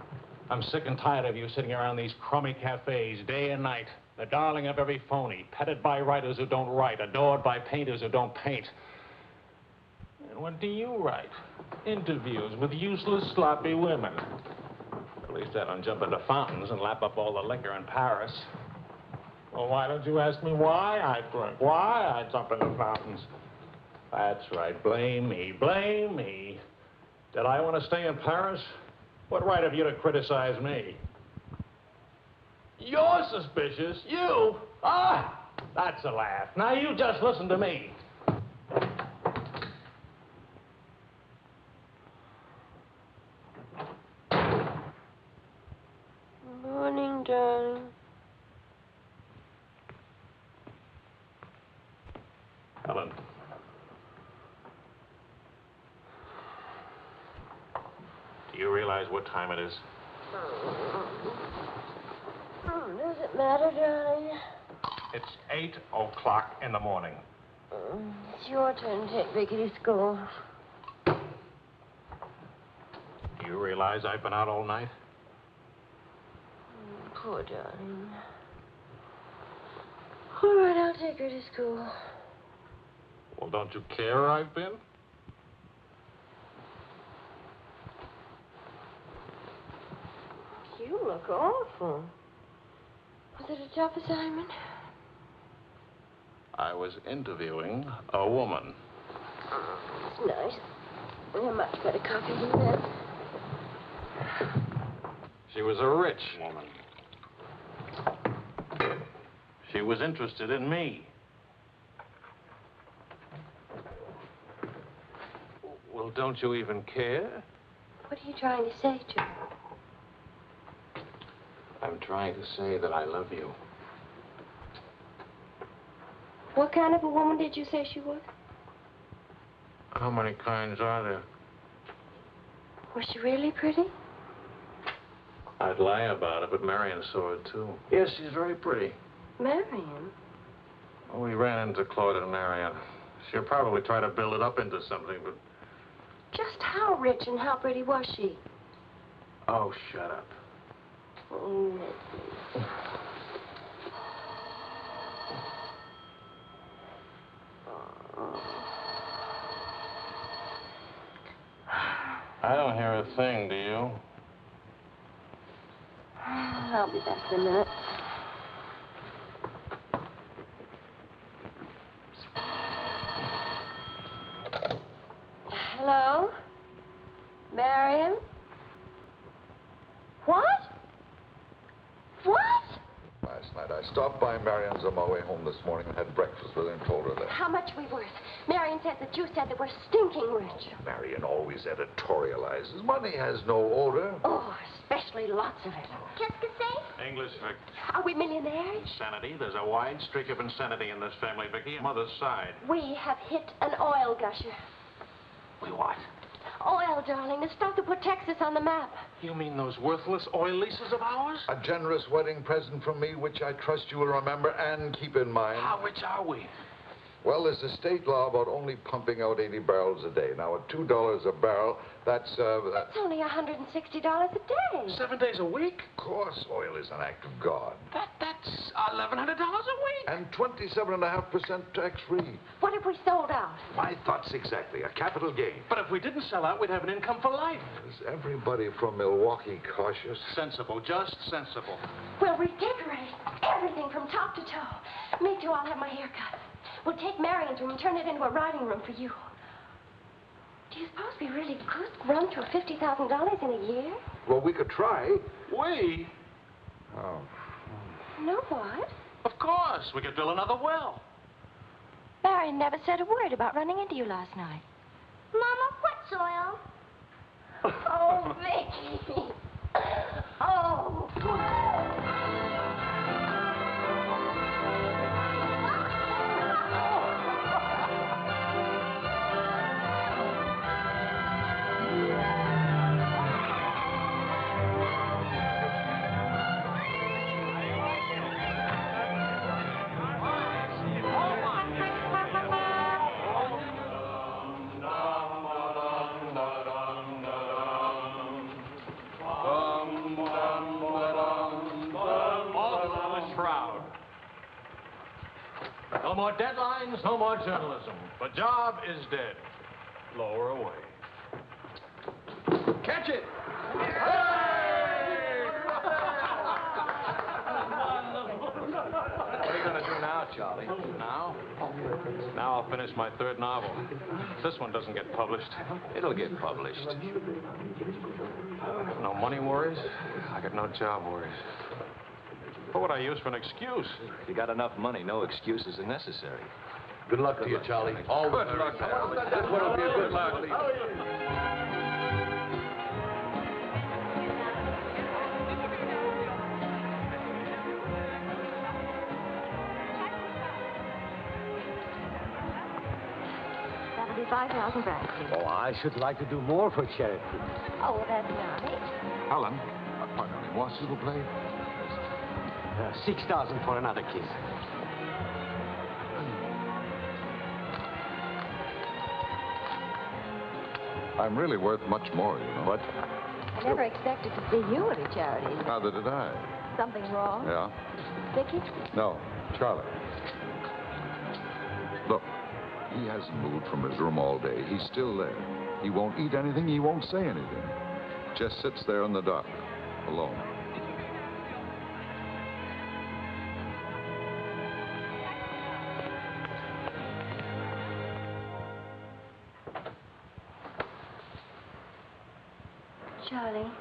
I'm sick and tired of you sitting around these crummy cafes day and night, the darling of every phony, petted by writers who don't write, adored by painters who don't paint. And what do you write? Interviews with useless, sloppy women. At least I don't jump into fountains and lap up all the liquor in Paris. Well, why don't you ask me why I drink? Why I jump into fountains? That's right. Blame me. Blame me. Did I want to stay in Paris? What right have you to criticize me? You're suspicious. You? Ah! That's a laugh. Now you just listen to me. Morning, darling. Helen. Do you realize what time it is? Does it matter, darling? It's 8 o'clock in the morning. It's your turn to take Vicky to school. Do you realize I've been out all night? Poor darling. All right, I'll take her to school. Well, don't you care I've been? You look awful. Was it a tough assignment? I was interviewing a woman. It's nice. You're much better copy than that. She was a rich woman. She was interested in me. Well, don't you even care? What are you trying to say to her? I'm trying to say that I love you. What kind of a woman did you say she was? How many kinds are there? Was she really pretty? I'd lie about it, but Marion saw it, too. Yes, she's very pretty. Marion? Well, we ran into Claude and Marion. She'll probably try to build it up into something, but... Just how rich and how pretty was she? Oh, shut up. Oh, I don't hear a thing, do you? I'll be back in a minute. Hello? Marion? What? What? Last night, I stopped by Marion's on my way home this morning and had breakfast with her and told her that. How much we worth? Marion said that you said that we're stinking rich. Marion always editorializes. Money has no odor. Oh, especially lots of it. Qu'est-ce que c'est? English, Vic. Are we millionaires? Insanity. There's a wide streak of insanity in this family, Vicky. Mother's side. We have hit an oil gusher. We what? Oil, darling, the stuff that put Texas on the map. You mean those worthless oil leases of ours? A generous wedding present from me, which I trust you will remember and keep in mind. How rich are we? Well, there's a state law about only pumping out 80 barrels a day. Now, at $2 a barrel, that's only $160 a day. 7 days a week? Of course, oil is an act of God. That's $1,100 a week. And 27.5% tax-free. What if we sold out? My thoughts exactly. A capital gain. But if we didn't sell out, we'd have an income for life. Is everybody from Milwaukee cautious? Sensible, just sensible. We'll redecorate everything from top to toe. Me too, I'll have my hair cut. We'll take Marion's room and turn it into a riding room for you. Do you suppose we really could run to $50,000 in a year? Well, we could try. We? Oh. No, what? Of course. We could drill another well. Marion never said a word about running into you last night. Mama, what's oil? Oh, Vicky. Oh. No more deadlines, no more journalism. The job is dead. Lower away. Catch it! What are you going to do now, Charlie? Now? Now I'll finish my third novel. If this one doesn't get published. It'll get published. No money worries. I got no job worries. What would I use for an excuse? If you got enough money, no excuses are necessary. Good luck to you, Charlie. All the Good luck, Helen. This one will be a good luck. That'll be 5,000 francs. Oh, I should like to do more for charity. Oh, well, that's nice. Helen, pardon me, moi, s'il vous plaît? 6,000 for another kiss. I'm really worth much more, you know. What? I never expected to see you at a charity. Neither did I. Something wrong? Yeah? Vicky? No, Charlie. Look, he hasn't moved from his room all day. He's still there. He won't eat anything. He won't say anything. Just sits there in the dock, alone. Charlie.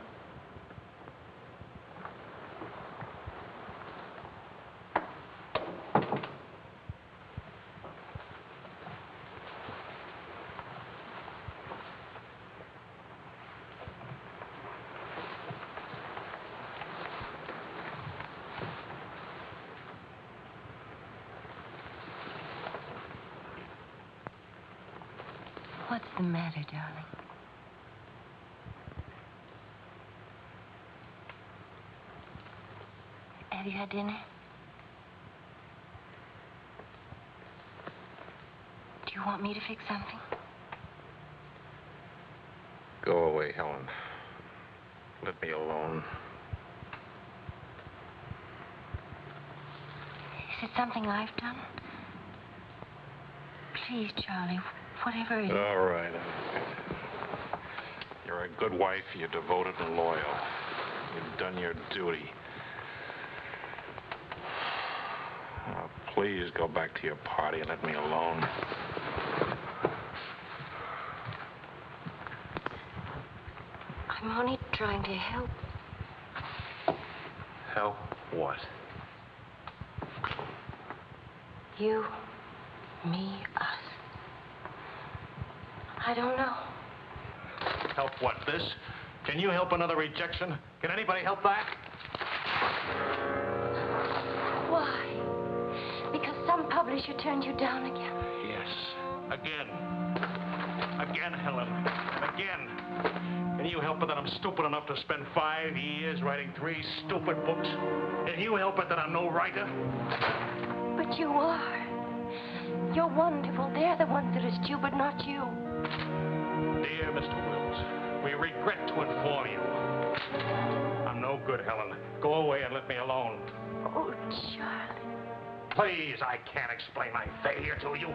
What's the matter, darling? Have you had dinner? Do you want me to fix something? Go away, Helen. Let me alone. Is it something I've done? Please, Charlie, whatever it is. All right. You're a good wife. You're devoted and loyal. You've done your duty. Oh, please go back to your party and let me alone. I'm only trying to help. Help what? You, me, us. I don't know. Help what, this? Can you help another rejection? Can anybody help that? Why? Because some publisher turned you down again? Yes, again. Again, Helen. Again. Can you help it that I'm stupid enough to spend 5 years writing 3 stupid books? Can you help it that I'm no writer? But you are. You're wonderful. They're the ones that are stupid, not you. Dear Mr. Wills, we regret to inform you. I'm no good, Helen. Go away and let me alone. Oh, Charlie. Please, I can't explain my failure to you.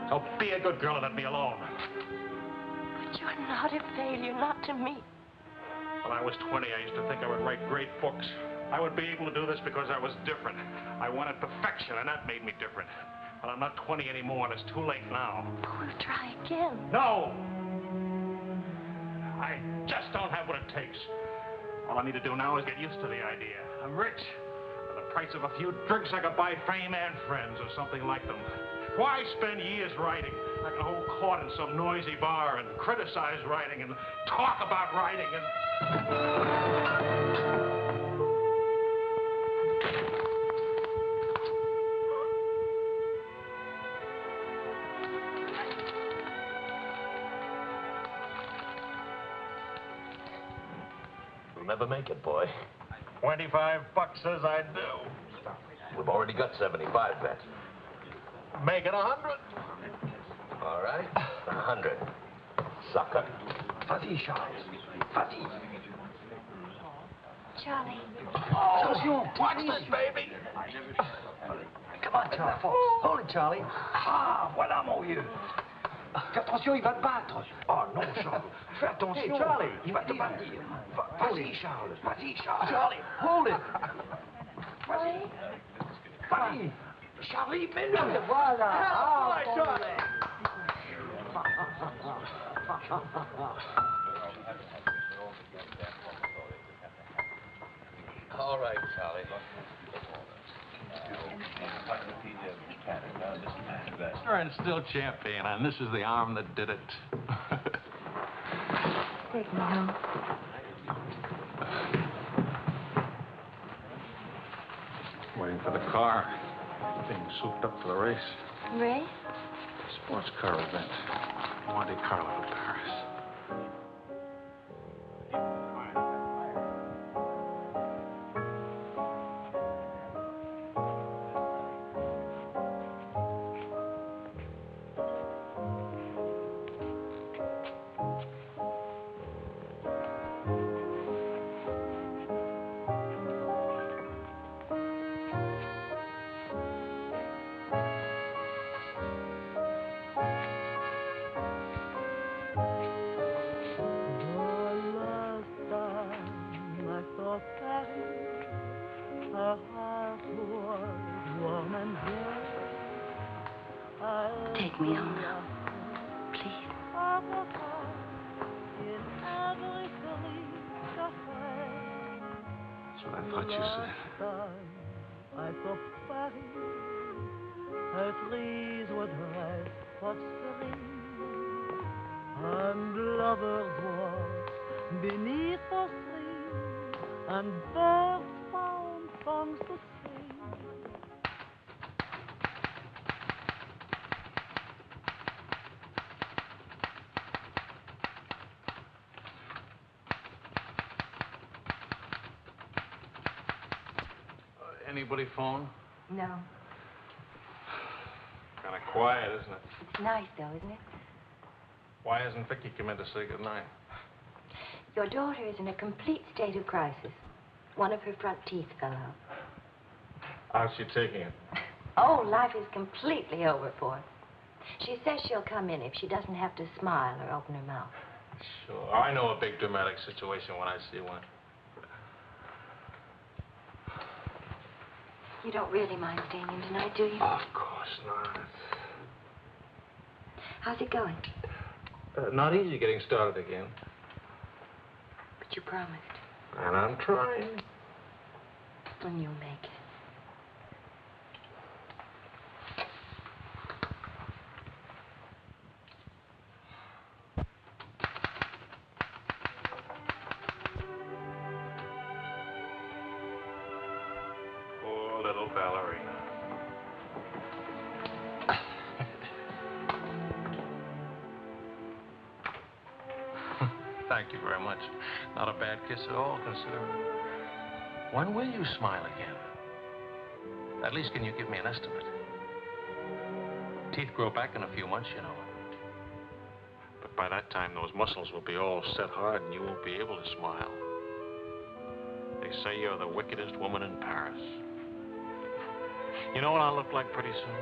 So be a good girl and let me alone. But you're not a failure, not to me. When I was 20, I used to think I would write great books. I would be able to do this because I was different. I wanted perfection, and that made me different. But I'm not 20 anymore, and it's too late now. We'll try again. No! I just don't have what it takes. All I need to do now is get used to the idea. I'm rich. For the price of a few drinks, I could buy fame and friends or something like them. Why spend years writing? I can hold court in some noisy bar and criticize writing and talk about writing and... You'll never make it, boy. $25 says I do. We've already got 75 bets. Make it 100. All right, 100. Sucker. Vas-y, Charles. Vas-y. Charlie. Attention, watch this, baby. Come on, Charlie. Hold it, Charlie. Ah, voilà, mon vieux. Fais attention, il va te battre. Oh non, Charles. Fais attention. Hey, Charlie. Il va te battre. Vas-y, Charles. Vas-y, Charles. Charlie, hold it. Vas-y. Vas-y. Charlie, mets-le. Voilà. Ah, Charlie. All right, Charlie. And still champion, and this is the arm that did it. Take me home. Waiting for the car. Being souped up for the race. Ray? Sports car event. Monte Carlo, Paris. Take me home now, please. That's what I thought you said. And lovers walk beneath the sea, and birds found songs to sing. Anybody phone? No. Kind of quiet, isn't it? It's nice, though, isn't it? Why hasn't Vicky come in to say goodnight? Your daughter is in a complete state of crisis. One of her front teeth fell out. How's she taking it? Oh, life is completely over for her. She says she'll come in if she doesn't have to smile or open her mouth. Sure. I know a big dramatic situation when I see one. You don't really mind staying in tonight, do you? Of course not. How's it going? Not easy getting started again. But you promised. And I'm trying. And you'll make it. Poor little ballerina. much. Not a bad kiss at all, considering. When will you smile again? At least can you give me an estimate? Teeth grow back in a few months, you know. But by that time, those muscles will be all set hard and you won't be able to smile. They say you're the wickedest woman in Paris. You know what I'll look like pretty soon?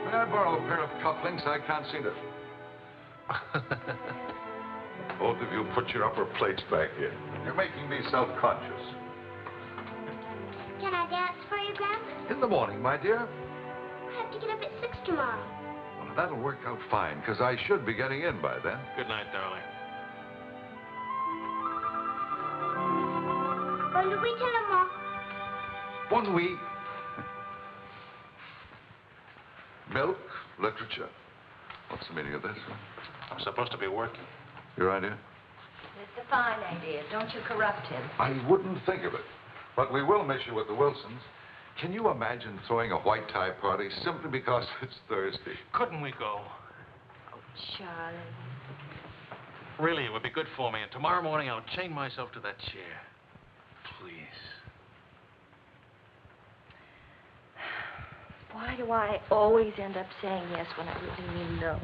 May I borrow a pair of cufflinks? I can't see them. Both of you put your upper plates back here. You're making me self-conscious. Can I dance for you, Grandpa? In the morning, my dear. I have to get up at 6 tomorrow. Well, that'll work out fine, because I should be getting in by then. Good night, darling. Bon nuit, maman. Bon nuit. Milk, literature. What's the meaning of this? I'm supposed to be working. Your idea? It's a fine idea. Don't you corrupt him. I wouldn't think of it. But we will miss you with the Wilsons. Can you imagine throwing a white tie party simply because it's Thursday? Couldn't we go? Oh, Charlie. Really, it would be good for me. And tomorrow morning, I'll chain myself to that chair. Please. Why do I always end up saying yes when I really mean no?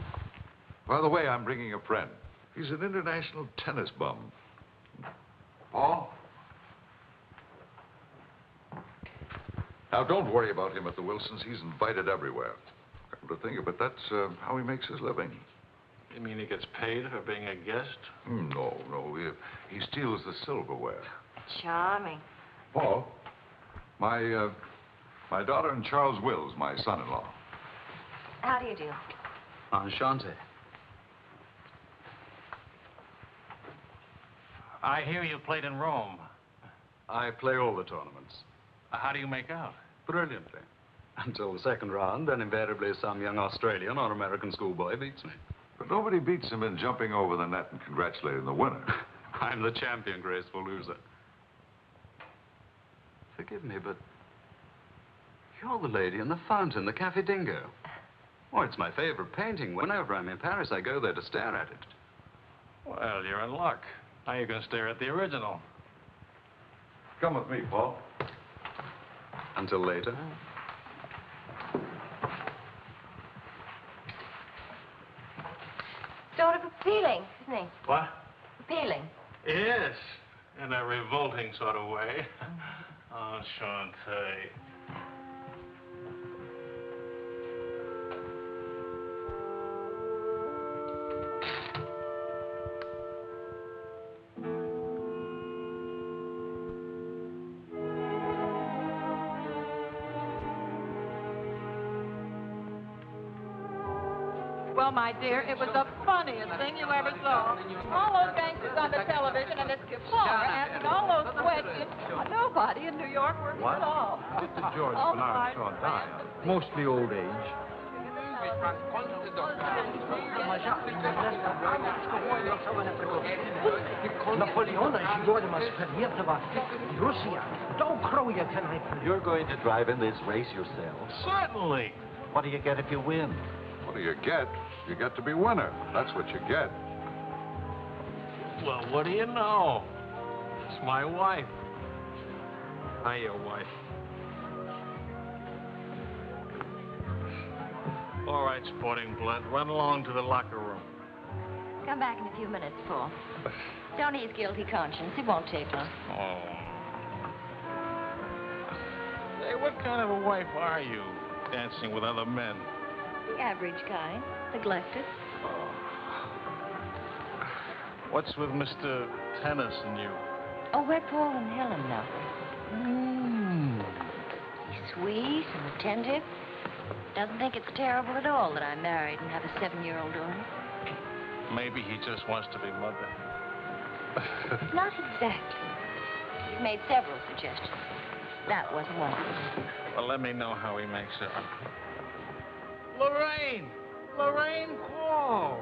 By the way, I'm bringing a friend. He's an international tennis bum. Paul? Now, don't worry about him at the Wilsons. He's invited everywhere. Come to think of it, that's how he makes his living. You mean he gets paid for being a guest? No. He steals the silverware. Charming. Paul, my daughter and Charles Wills, my son-in-law. How do you do? Enchanté. I hear you played in Rome. I play all the tournaments. How do you make out? Brilliantly. Until the second round, then invariably some young Australian or American schoolboy beats me. But nobody beats him in jumping over the net and congratulating the winner. I'm the champion, graceful loser. Forgive me, but you're the lady in the fountain, the Café Dingo. Oh, it's my favorite painting. Whenever I'm in Paris, I go there to stare at it. Well, you're in luck. Now you can stare at the original. Come with me, Paul. Until later. Sort of appealing, isn't he? What? Appealing. Yes, in a revolting sort of way. Enchanté. Well, my dear, it was the funniest thing you ever saw. All those gangsters on the television and this Kefauver asking all those questions. Nobody in New York works at all. Mr. George Oh, Bernard saw die. Mostly old age. You're going to drive in this race yourself? Certainly. What do you get if you win? What do you get? You get to be winner. That's what you get. Well, what do you know? It's my wife. Hi, your wife. All right, Sporting Blunt, run along to the locker room. Come back in a few minutes, Paul. It's only his guilty conscience. It won't take long. Oh. Hey, what kind of a wife are you, dancing with other men? The average kind. Neglected. Oh. What's with Mr. Tennis and you? Oh, we're Paul and Helen now. He's sweet and attentive. Doesn't think it's terrible at all that I'm married and have a 7-year-old daughter. Maybe he just wants to be mother. Not exactly. He's made several suggestions. That wasn't one of them. Well, let me know how he makes out. Lorraine! Lorraine Quall!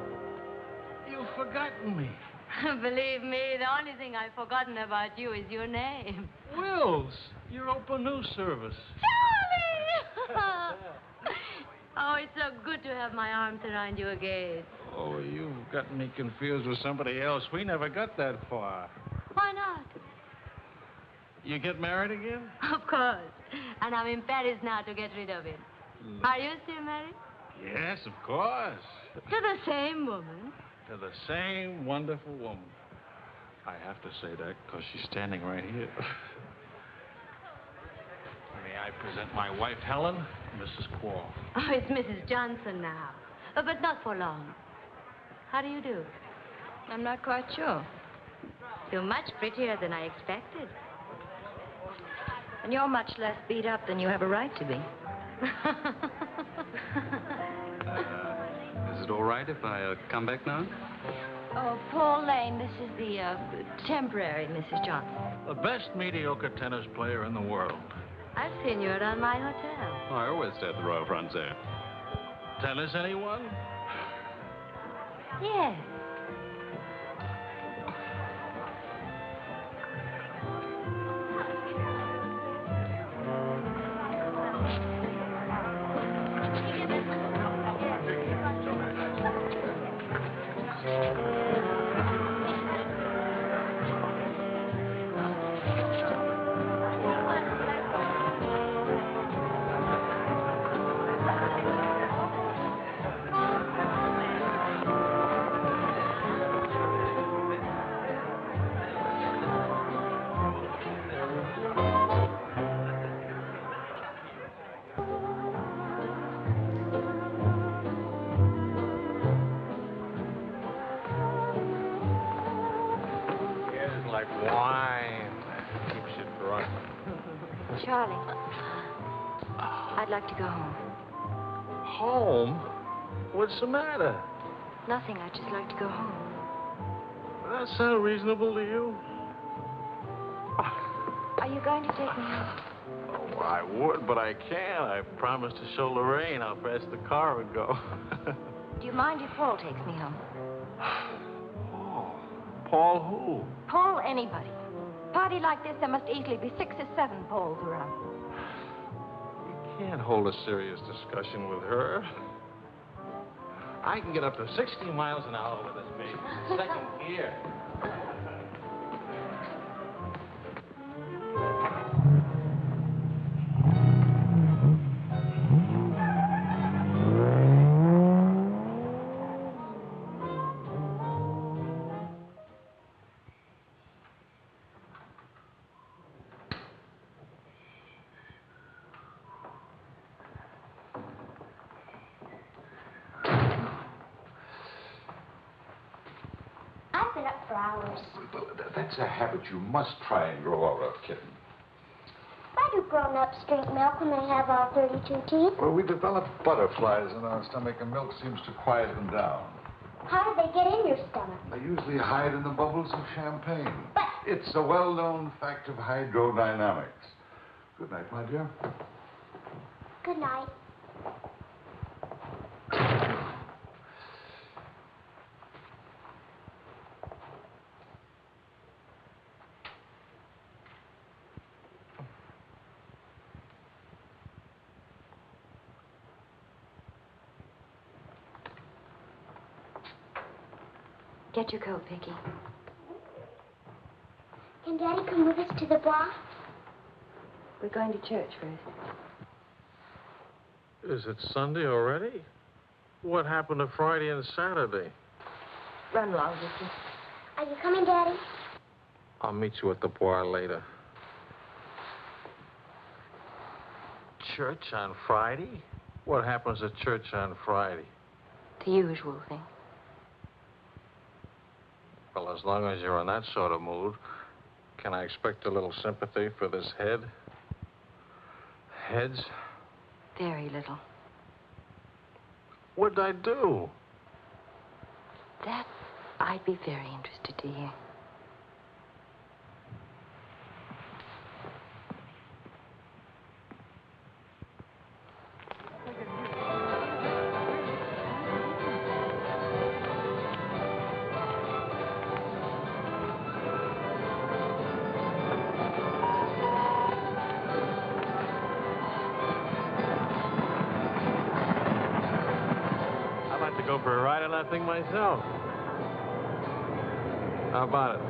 You've forgotten me. Believe me, the only thing I've forgotten about you is your name. Wills, your open news service. Charlie! Oh, it's so good to have my arms around you again. Oh, you've got me confused with somebody else. We never got that far. Why not? You get married again? Of course. And I'm in Paris now to get rid of him. Are you still married? Yes, of course. To the same woman. To the same wonderful woman. I have to say that because she's standing right here. May I present my wife, Helen, Mrs. Quarles. Oh, it's Mrs. Johnson now. But not for long. How do you do? I'm not quite sure. You're much prettier than I expected. And you're much less beat up than you have a right to be. Is it all right if I come back now? Oh, Paul Lane, this is the temporary Mrs. Johnson. The best mediocre tennis player in the world. I've seen you around my hotel. Oh, I always stay at the Royal Francais. Tennis, anyone? Yes. Like wine. Keeps you drunk. Charlie, I'd like to go home. Home? What's the matter? Nothing. I'd just like to go home. Does that sound reasonable to you? Are you going to take me home? Oh, I would, but I can't. I promised to show Lorraine how fast the car would go. Do you mind if Paul takes me home? Paul who? Paul anybody. Party like this, there must easily be 6 or 7 Pauls around. You can't hold a serious discussion with her. I can get up to 60 miles an hour with this baby. Second gear. I've been up for hours. Well, that's a habit you must try and grow out of, kitten. Why do grown-ups drink milk when they have all 32 teeth? Well, we develop butterflies in our stomach, and milk seems to quiet them down. How do they get in your stomach? They usually hide in the bubbles of champagne. But it's a well-known fact of hydrodynamics. Good night, my dear. Good night. Get your coat, Vicky. Can Daddy come with us to the bar? We're going to church first. Is it Sunday already? What happened to Friday and Saturday? Run along, Vicky. Are you coming, Daddy? I'll meet you at the bar later. Church on Friday? What happens at church on Friday? The usual thing. Well, as long as you're in that sort of mood, can I expect a little sympathy for this head? Heads? Very little. What'd I do? That I'd be very interested to hear. to go for a ride on that thing myself. How about it?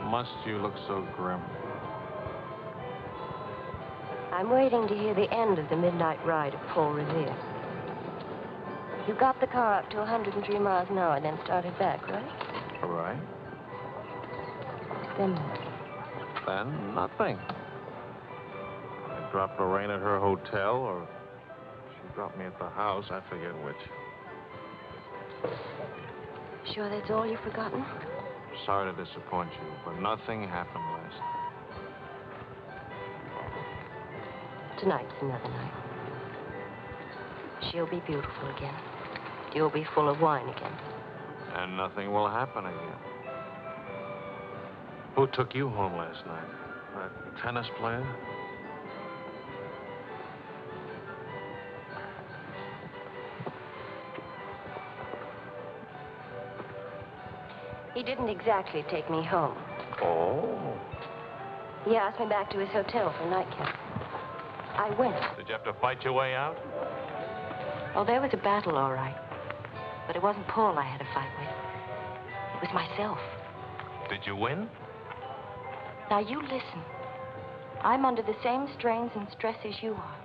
Must you look so grim? I'm waiting to hear the end of the midnight ride of Paul Revere. You got the car up to 103 miles an hour, then started back, right? Right. Then what? Then nothing. I dropped Lorraine at her hotel, or she dropped me at the house. I forget which. Sure that's all you've forgotten? Sorry to disappoint you, but nothing happened last night. Tonight's another night. She'll be beautiful again. You'll be full of wine again. And nothing will happen again. Who took you home last night? That tennis player? He didn't exactly take me home. Oh. He asked me back to his hotel for a nightcap. I went. Did you have to fight your way out? Oh, there was a battle, all right. But it wasn't Paul I had a fight with. It was myself. Did you win? Now, you listen. I'm under the same strains and stress as you are.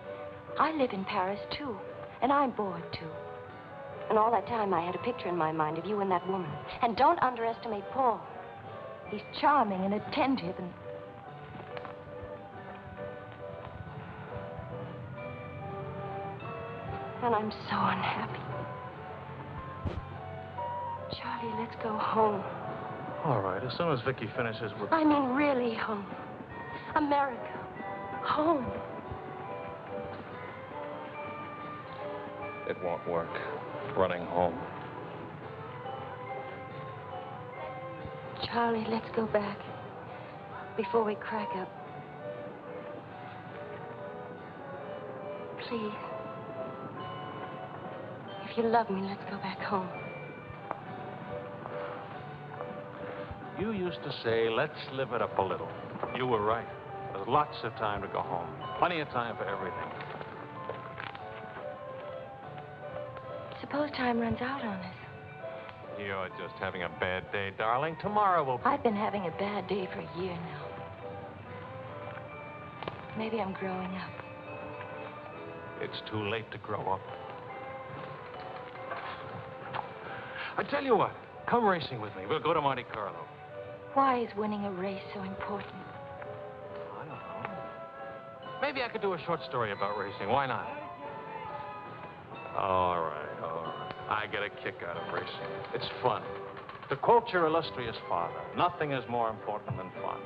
I live in Paris, too. And I'm bored, too. And all that time, I had a picture in my mind of you and that woman. And don't underestimate Paul. He's charming and attentive and... And I'm so unhappy. Charlie, let's go home. All right, as soon as Vicky finishes with... I mean, really home. America. Home. It won't work. Running home. Charlie, let's go back. Before we crack up. Please. If you love me, let's go back home. You used to say, let's live it up a little. You were right. There's lots of time to go home. Plenty of time for everything. Suppose time runs out on us. You're just having a bad day, darling. Tomorrow will be... I've been having a bad day for a year now. Maybe I'm growing up. It's too late to grow up. I tell you what, come racing with me. We'll go to Monte Carlo. Why is winning a race so important? I don't know. Maybe I could do a short story about racing. Why not? All right, all right. I get a kick out of racing. It's fun. To quote your illustrious father, nothing is more important than fun.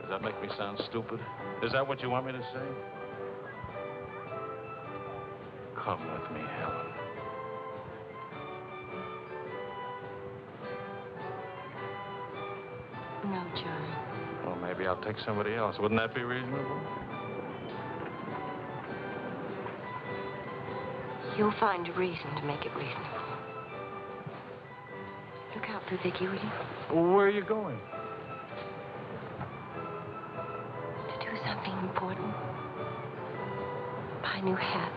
Does that make me sound stupid? Is that what you want me to say? Come with me, Helen. No, Charlie. Well, maybe I'll take somebody else. Wouldn't that be reasonable? You'll find a reason to make it reasonable. Look out for Vicky, will you? Well, where are you going? To do something important. Buy a new hat.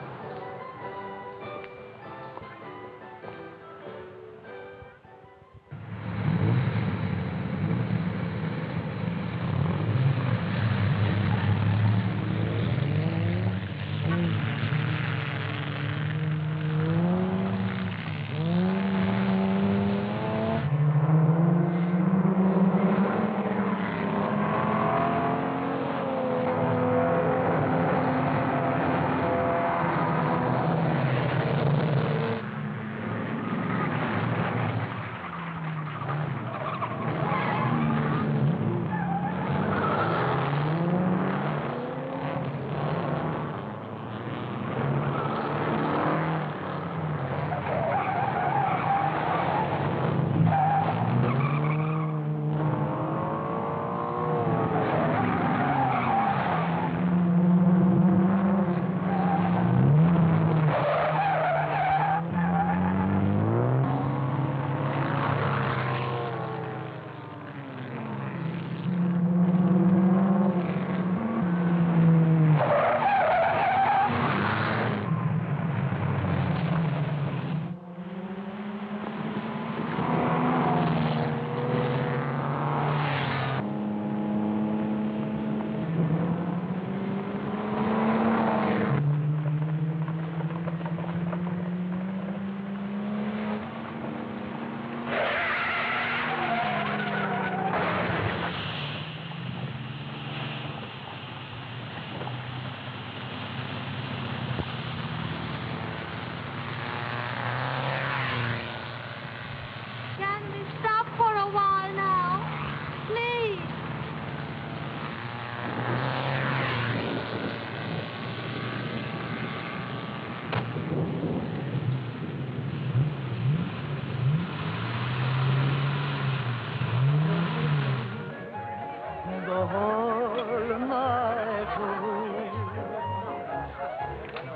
the whole night through.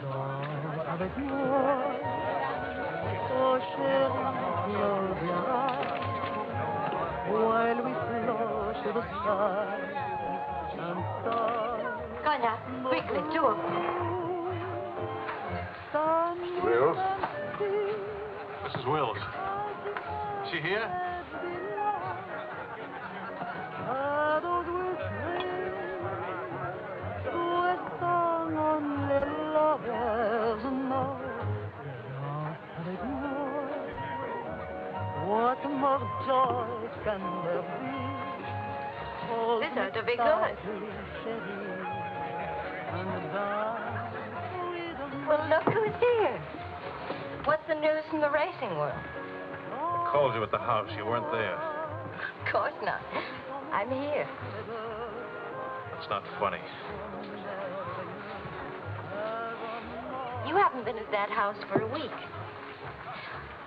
Danse avec moi, oh chérie, close your eyes, while we float to the sky and start. Go now, quickly, two of them. Wills? Mrs. Wills. Is she here? Shadows will swing to a song only lovers know. Danse avec moi. What more joy can there be? Hold This ought to be me good. tightly, chérie, and dance with me. Well, look who's here. What's the news from the racing world? I called you at the house. You weren't there. Of course not. I'm here. That's not funny. You haven't been at that house for a week.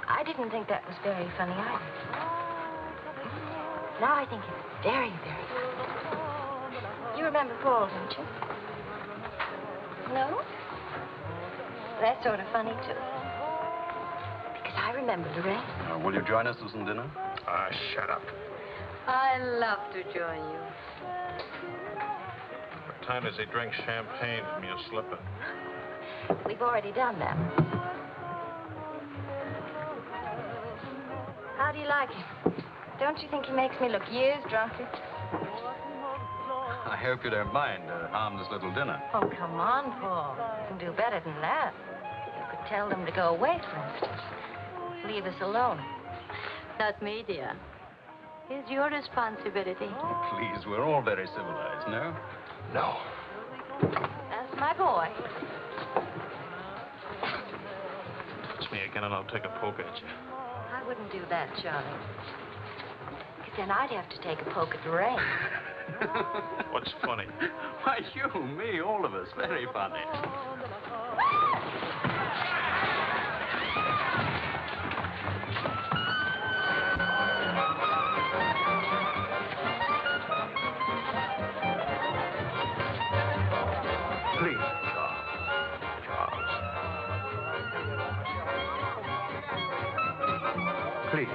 I didn't think that was very funny either. Now I think it's very, very funny. You remember Paul, don't you? No? That's sort of funny, too. Because I remember Lorraine. Will you join us for some dinner? Ah, shut up. I love to join you. What time does he drink champagne from your slipper? We've already done that. How do you like him? Don't you think he makes me look years drunker? I hope you don't mind a harmless little dinner. Oh, come on, Paul. You can do better than that. You could tell them to go away, for instance. Leave us alone. Not me, dear. It's your responsibility. Please, we're all very civilized, no? No. That's my boy. Touch me again and I'll take a poke at you. I wouldn't do that, Charlie. Because then I'd have to take a poke at Lorraine. What's funny? Why, you, me, all of us. Very funny. Please, Charles. Charles. Please.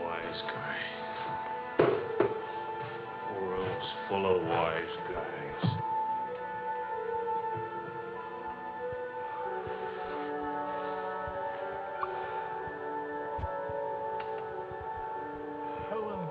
Wise guy. World's full of wise guys. Helen.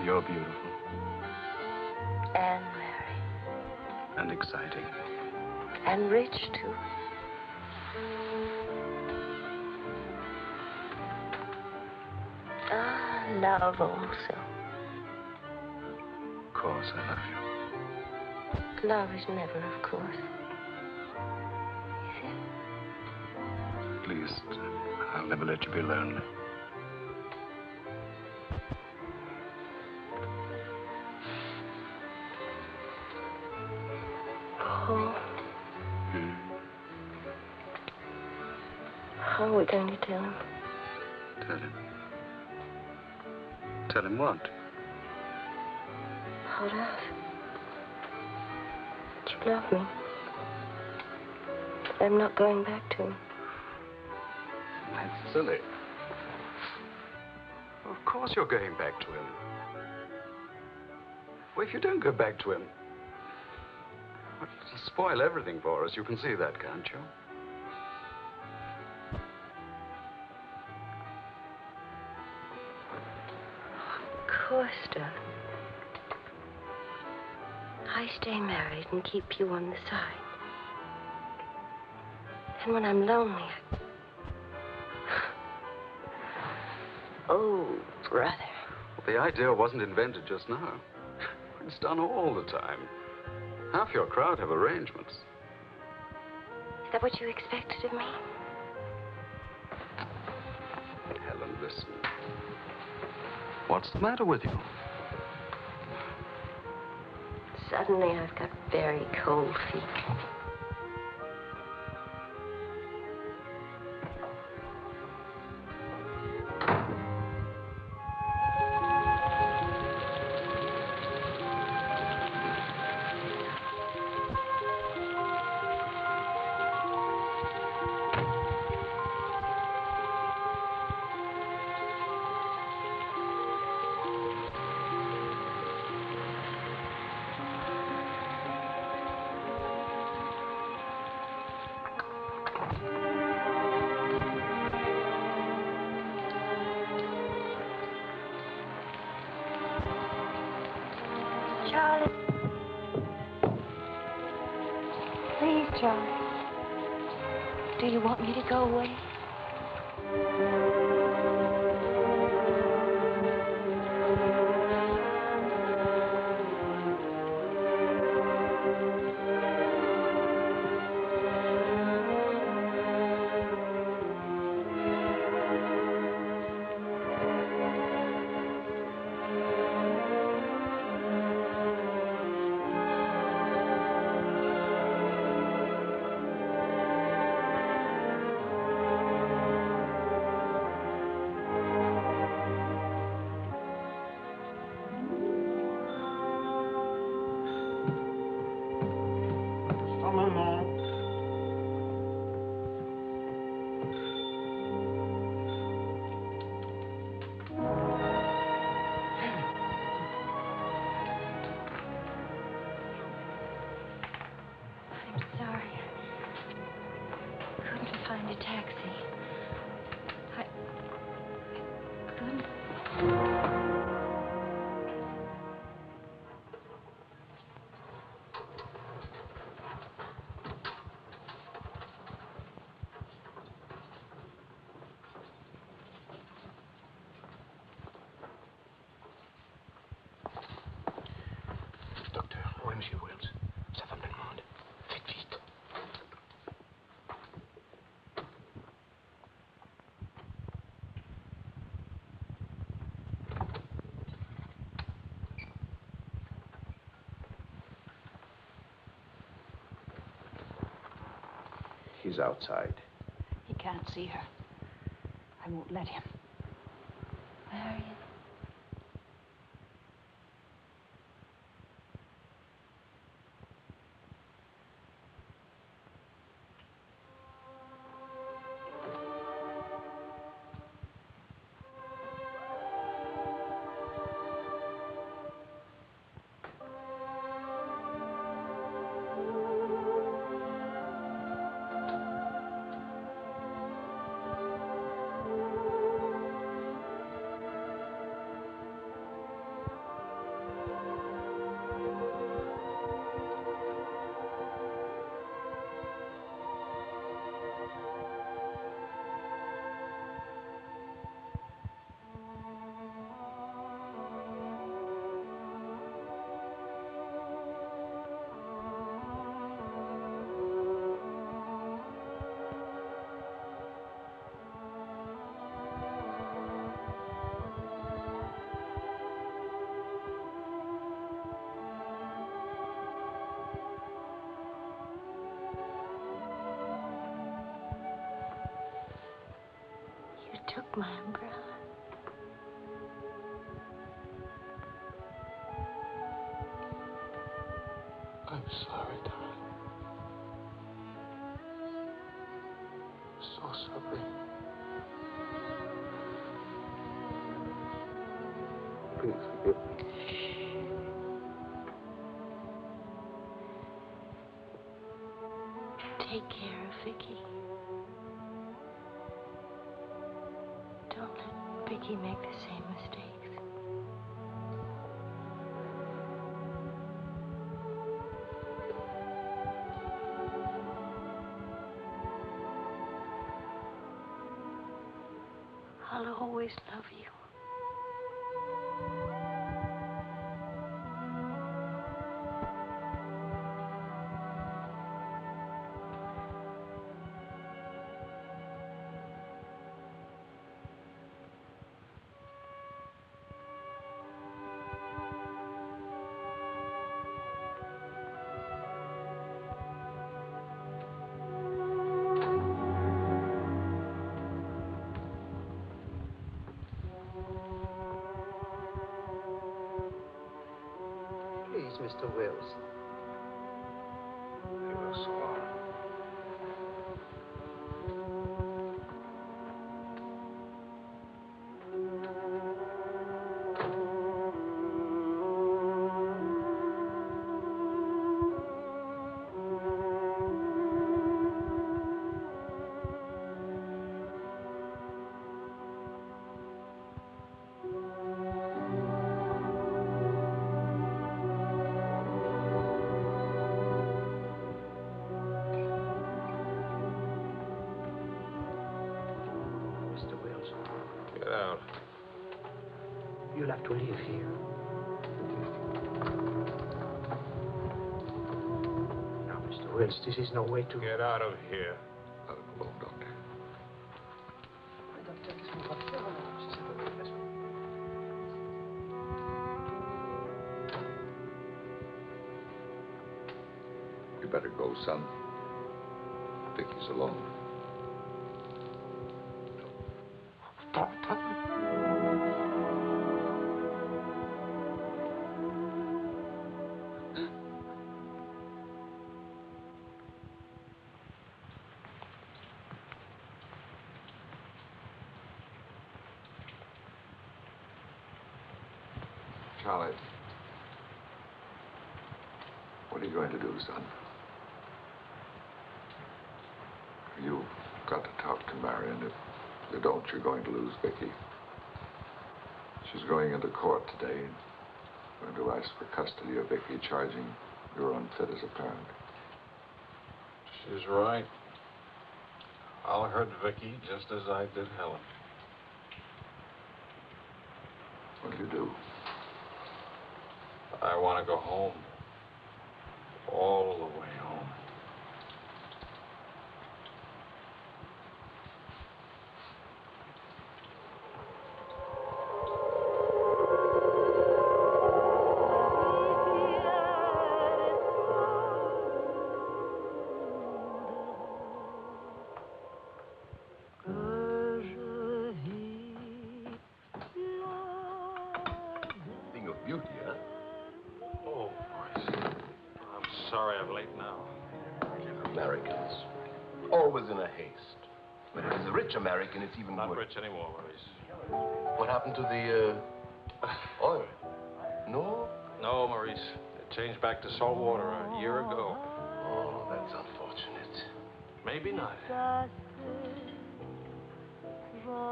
You're beautiful. And merry. And exciting. And rich, too. Ah, love also. Of course, I love you. Love is never, of course. Please, I'll never let you be lonely. Paul. How are we going to tell him? Tell him. Tell him what? Hold out. You love me. I'm not going back to him. That's silly. Of course you're going back to him. Well, if you don't go back to him, well, it'll spoil everything for us. You can see that, can't you? course, darling. I stay married and keep you on the side. And when I'm lonely, Oh, brother. Well, the idea wasn't invented just now. It's done all the time. Half your crowd have arrangements. Is that what you expected of me? Helen, listen. What's the matter with you? Suddenly, I've got very cold feet. Charlie. Please, Charlie. Do you want me to go away? Find a taxi. I couldn't. Docteur, OMG Wills. Ça va me demander. Faites vite. He's outside. He can't see her. I won't let him. Marion. You took my umbrella. I'm sorry, darling. So sorry. Please forgive me. Take care of Vicky. Don't let Vicky make the same mistakes. always love you. Please, Mr. Wills. You are so long. Mr. Wills, Get out. you'll have to leave here. Now, Mr. Wills, this is no way to... Get out of here. Let him alone, Doctor. You better go, son. Vicky's alone. Charlie, what are you going to do, son? You've got to talk to Marion. If you don't, you're going to lose Vicky. She's going into court today, going to ask for custody of Vicky, charging you're unfit as a parent. She's right. I'll hurt Vicky just as I did Helen. What'll you do? I want to go home. All the way home. Thing of beauty, huh? Oh, boys. I'm sorry I'm late now. Americans. Always in a haste. But if it's a rich American, it's even Not worse. rich anymore, Maurice. What happened to the, oil? No? No, Maurice. It changed back to salt water a year ago. Oh, that's unfortunate. Maybe not.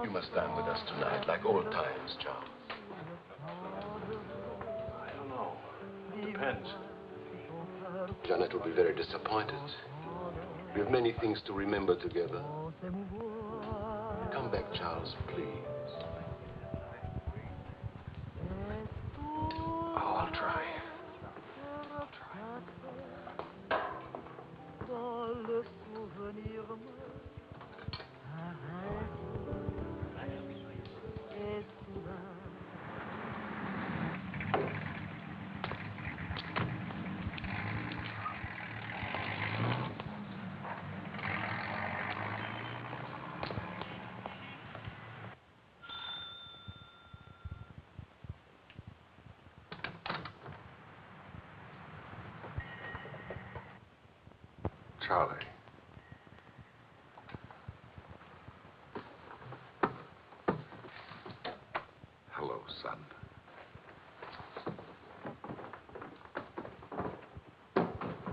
You must dine with us tonight, like old times, Charles. I don't know. Depends. Janet will be very disappointed. We have many things to remember together. Come back, Charles, please. Oh, I'll try. Charlie. Hello, son.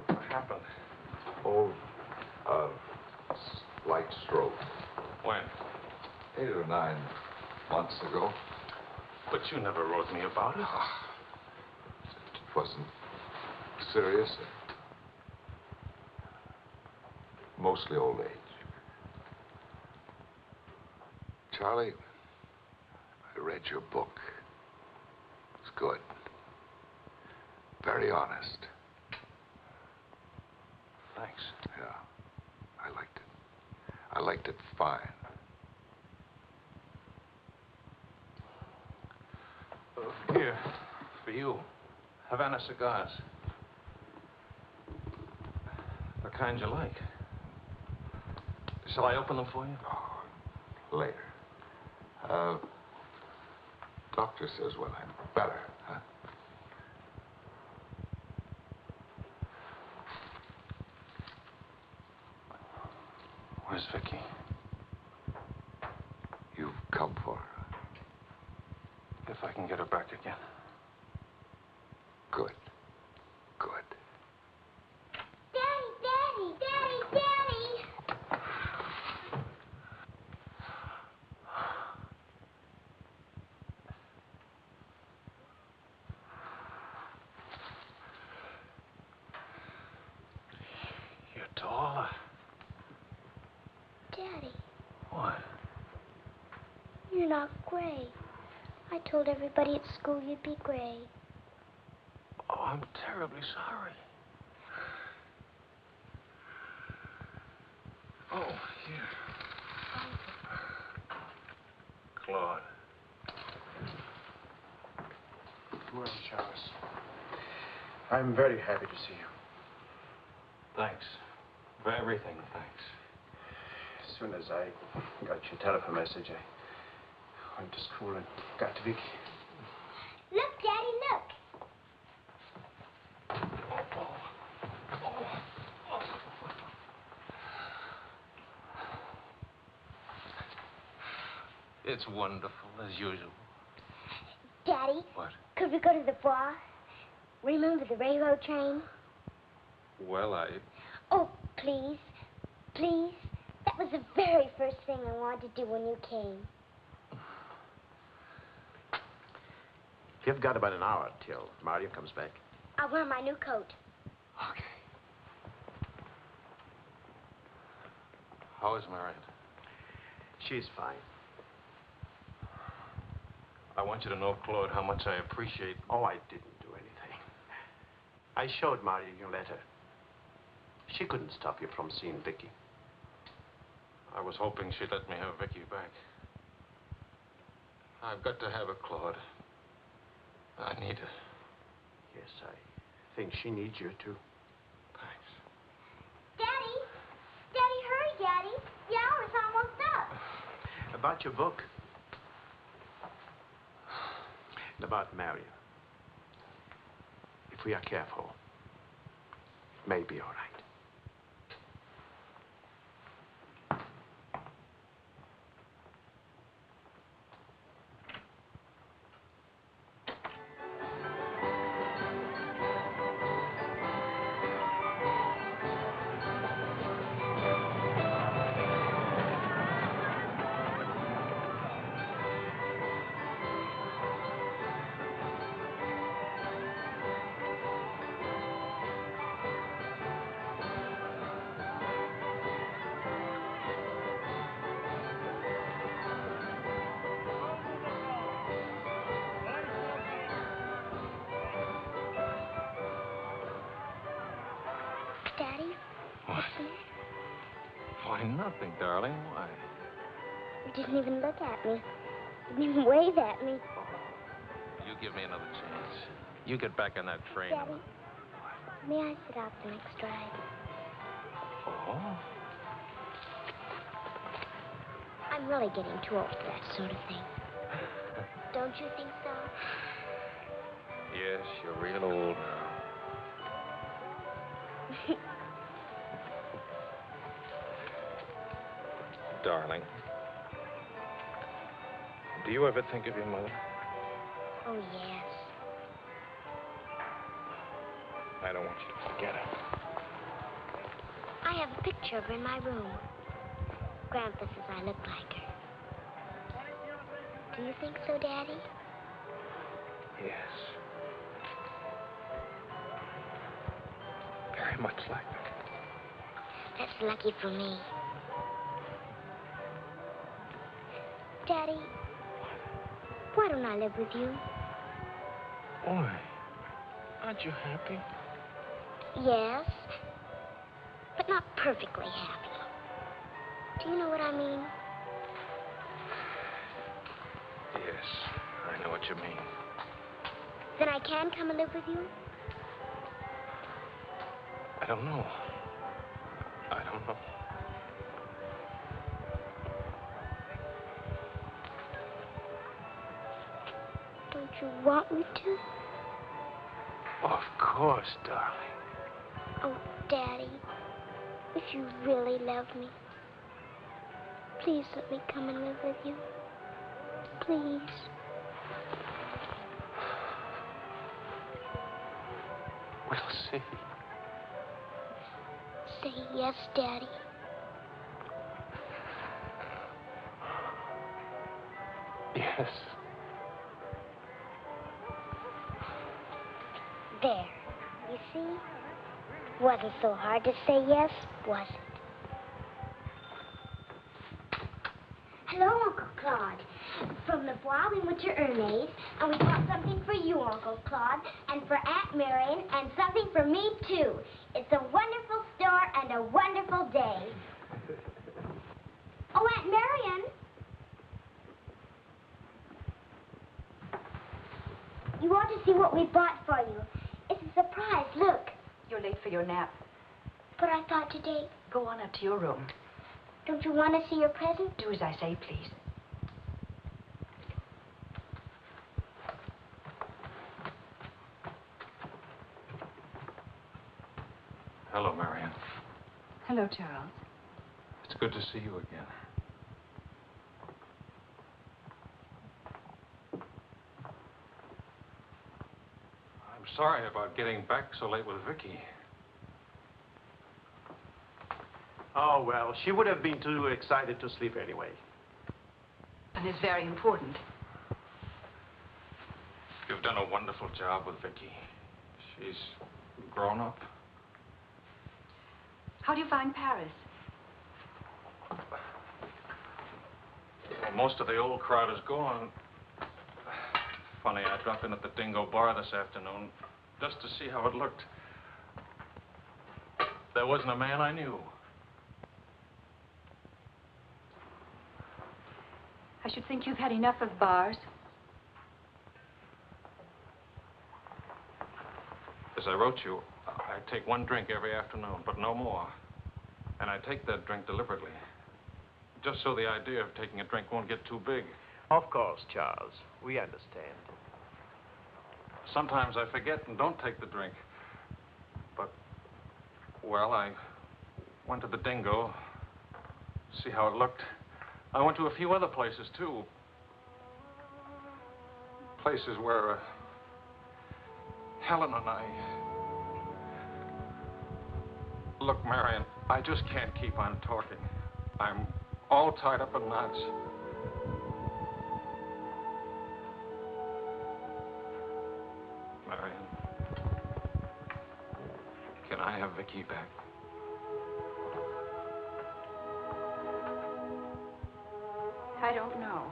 What happened? Oh, slight stroke. When? 8 or 9 months ago. But you never wrote me about it. It wasn't serious. Mostly old age. Charlie, I read your book. It's good. Very honest. Thanks. Yeah, I liked it. I liked it fine. Here, for you. Havana cigars. The kind you like. Shall I open them for you? Oh, later. Doctor says when I'm better, huh? Where's Vicky? You've come for her. If I can get her back again. Good. Good. Daddy, Daddy, Daddy, Daddy! You're taller. Daddy, What? you're not gray. I told everybody at school you'd be gray. Oh, I'm terribly sorry. Oh, here. Claude. Well, Charles, I'm very happy to see you. Thanks. For everything, thanks. As soon as I got your telephone message, I went to school and got to Vicky. Look, Daddy, look. It's wonderful, as usual. Daddy, What? could we go to the bar? Remember the railroad train? Well, Oh, please. Please. That was the very first thing I wanted to do when you came. You've got about an hour till Mario comes back. I'll wear my new coat. Okay. How is Marion? She's fine. I want you to know, Claude, how much I appreciate... Oh, I didn't do anything. I showed Mario your letter. She couldn't stop you from seeing Vicky. I was hoping she'd let me have Vicky back. I've got to have her, Claude. I need her. Yes, I think she needs you, too. Thanks. Daddy! Daddy, hurry, Daddy. The hour's almost up. About your book. And about Mario. If we are careful, it may be all right. Daddy? What? Why, nothing, darling. Why? You didn't even look at me. You didn't even wave at me. You give me another chance. You get back on that train. Daddy, may I sit out the next ride? Oh? I'm really getting too old for that sort of thing. Don't you think so? Yes, you're real old now. Darling, do you ever think of your mother? Oh, yes. I don't want you to forget her. I have a picture of her in my room. Grandpa says I look like her. Do you think so, Daddy? Yes. Very much like her. That's lucky for me. Why don't I live with you? Why? Aren't you happy? Yes, but not perfectly happy. Do you know what I mean? Yes, I know what you mean. Then I can come and live with you? I don't know. I don't know. Don't you want me to? Of course, darling. Oh, Daddy, if you really love me, please let me come and live with you. Please. We'll see. Say yes, Daddy. Yes. There. You see? Wasn't so hard to say yes, was it? Hello, Uncle Claude. From the Bois, we went to Ernest, and we bought something for you, Uncle Claude, and for Aunt Marion, and something for me, too. It's a wonderful store and a wonderful day. Oh, Aunt Marion! You ought to see what we bought for you. It's a surprise, look. You're late for your nap. But I thought today... Go on up to your room. Don't you want to see your present? Do as I say, please. Hello, Marion. Hello, Charles. It's good to see you again. I'm sorry about getting back so late with Vicky. Oh, well, she would have been too excited to sleep anyway. And it's very important. You've done a wonderful job with Vicky. She's grown up. How do you find Paris? Well, most of the old crowd is gone. Funny, I dropped in at the Dingo Bar this afternoon just to see how it looked. There wasn't a man I knew. I should think you've had enough of bars. As I wrote you, I take one drink every afternoon, but no more. And I take that drink deliberately, just so the idea of taking a drink won't get too big. Of course, Charles. We understand. Sometimes I forget and don't take the drink. But, well, I went to the Dingo, see how it looked. I went to a few other places, too. Places where Helen and I... Look, Marion, I just can't keep on talking. I'm all tied up in knots. Marion, can I have Vicky back? I don't know.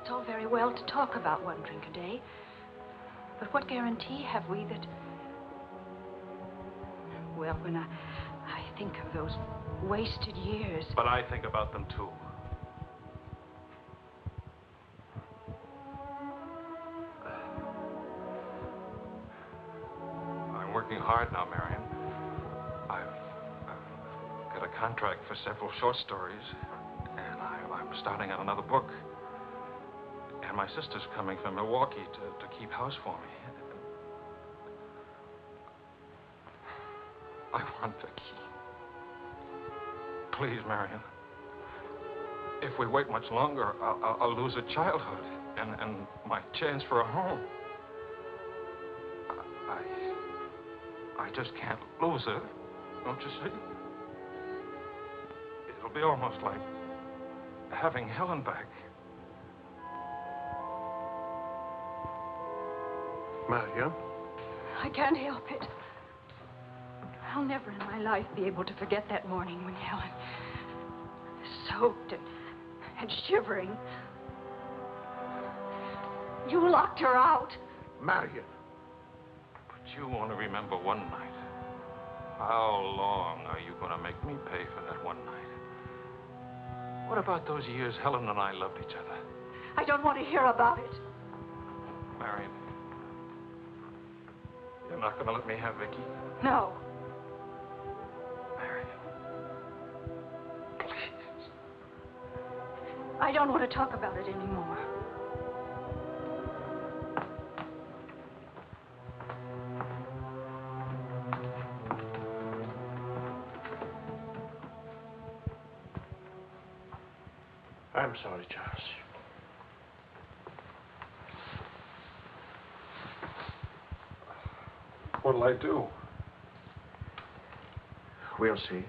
It's all very well to talk about one drink a day. But what guarantee have we that... Well, when I think of those wasted years... But I think about them, too. I'm working hard now, Marion. I've got a contract for several short stories, and I'm starting on another book. And my sister's coming from Milwaukee to keep house for me. I want Vicky. Please, Marion. If we wait much longer, I'll lose a childhood and my chance for a home. I just can't lose her, don't you see? It'll be almost like having Helen back. Marion? I can't help it. I'll never in my life be able to forget that morning when Helen, soaked and shivering, You locked her out. Marion. But you only remember one night. How long are you going to make me pay for that one night? What about those years Helen and I loved each other? I don't want to hear about it. Marion, you're not going to let me have Vicky? No. Marion. I don't want to talk about it anymore. I'm sorry, Charles. What'll I do? We'll see.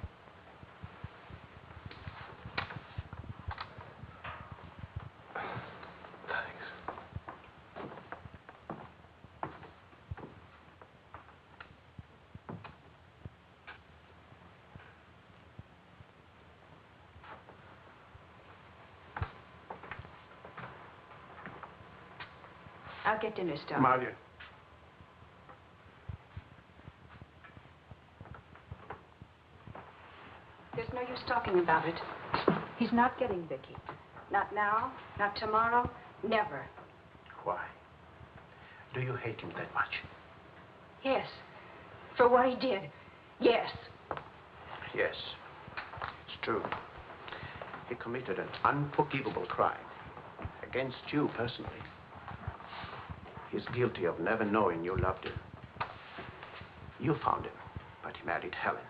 I'll get dinner started. Marion. There's no use talking about it. He's not getting Vicky. Not now, not tomorrow, never. Why? Do you hate him that much? Yes. For what he did. Yes. Yes. It's true. He committed an unforgivable crime. Against you personally. He's guilty of never knowing you loved him. You found him, but he married Helen.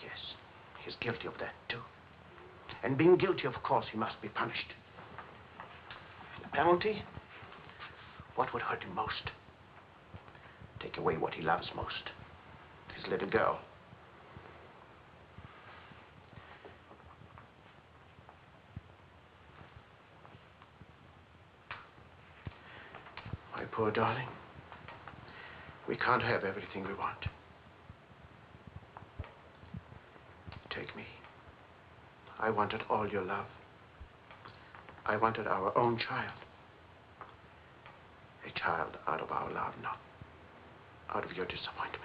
Yes, he's guilty of that, too. And being guilty, of course, he must be punished. The penalty? What would hurt him most? Take away what he loves most. His little girl. My poor darling. We can't have everything we want. Take me. I wanted all your love. I wanted our own child. A child out of our love, not out of your disappointment.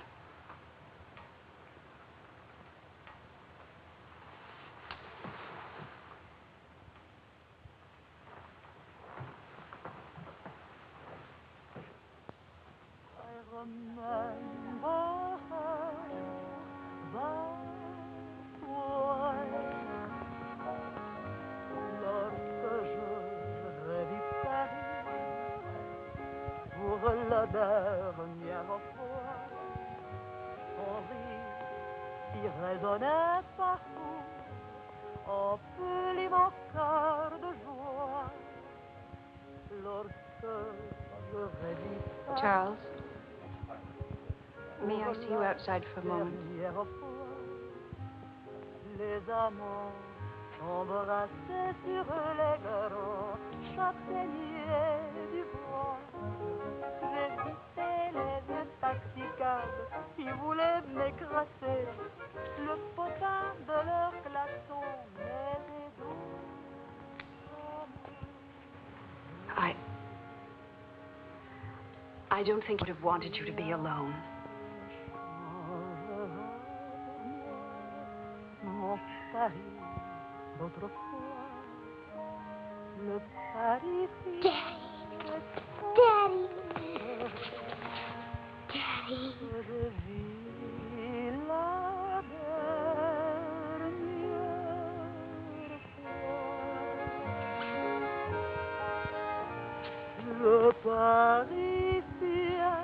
La dernière fois, son rire qui résonnait partout emplit mon cœur de joie. Lorsque je revis Charles, may I see you outside for a moment? Les amants s'embrassaient sur les grands châtaigniers du bois. J'évitais les vieux taxicabs qui voulaient m'écraser. Le potin de leur klaxon m'était doux. I don't think I would have wanted you to be alone. Mon Paris d'autrefois, le Paris Daddy. Daddy. Je vis la dernière fois. Le Paris fier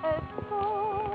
et fort.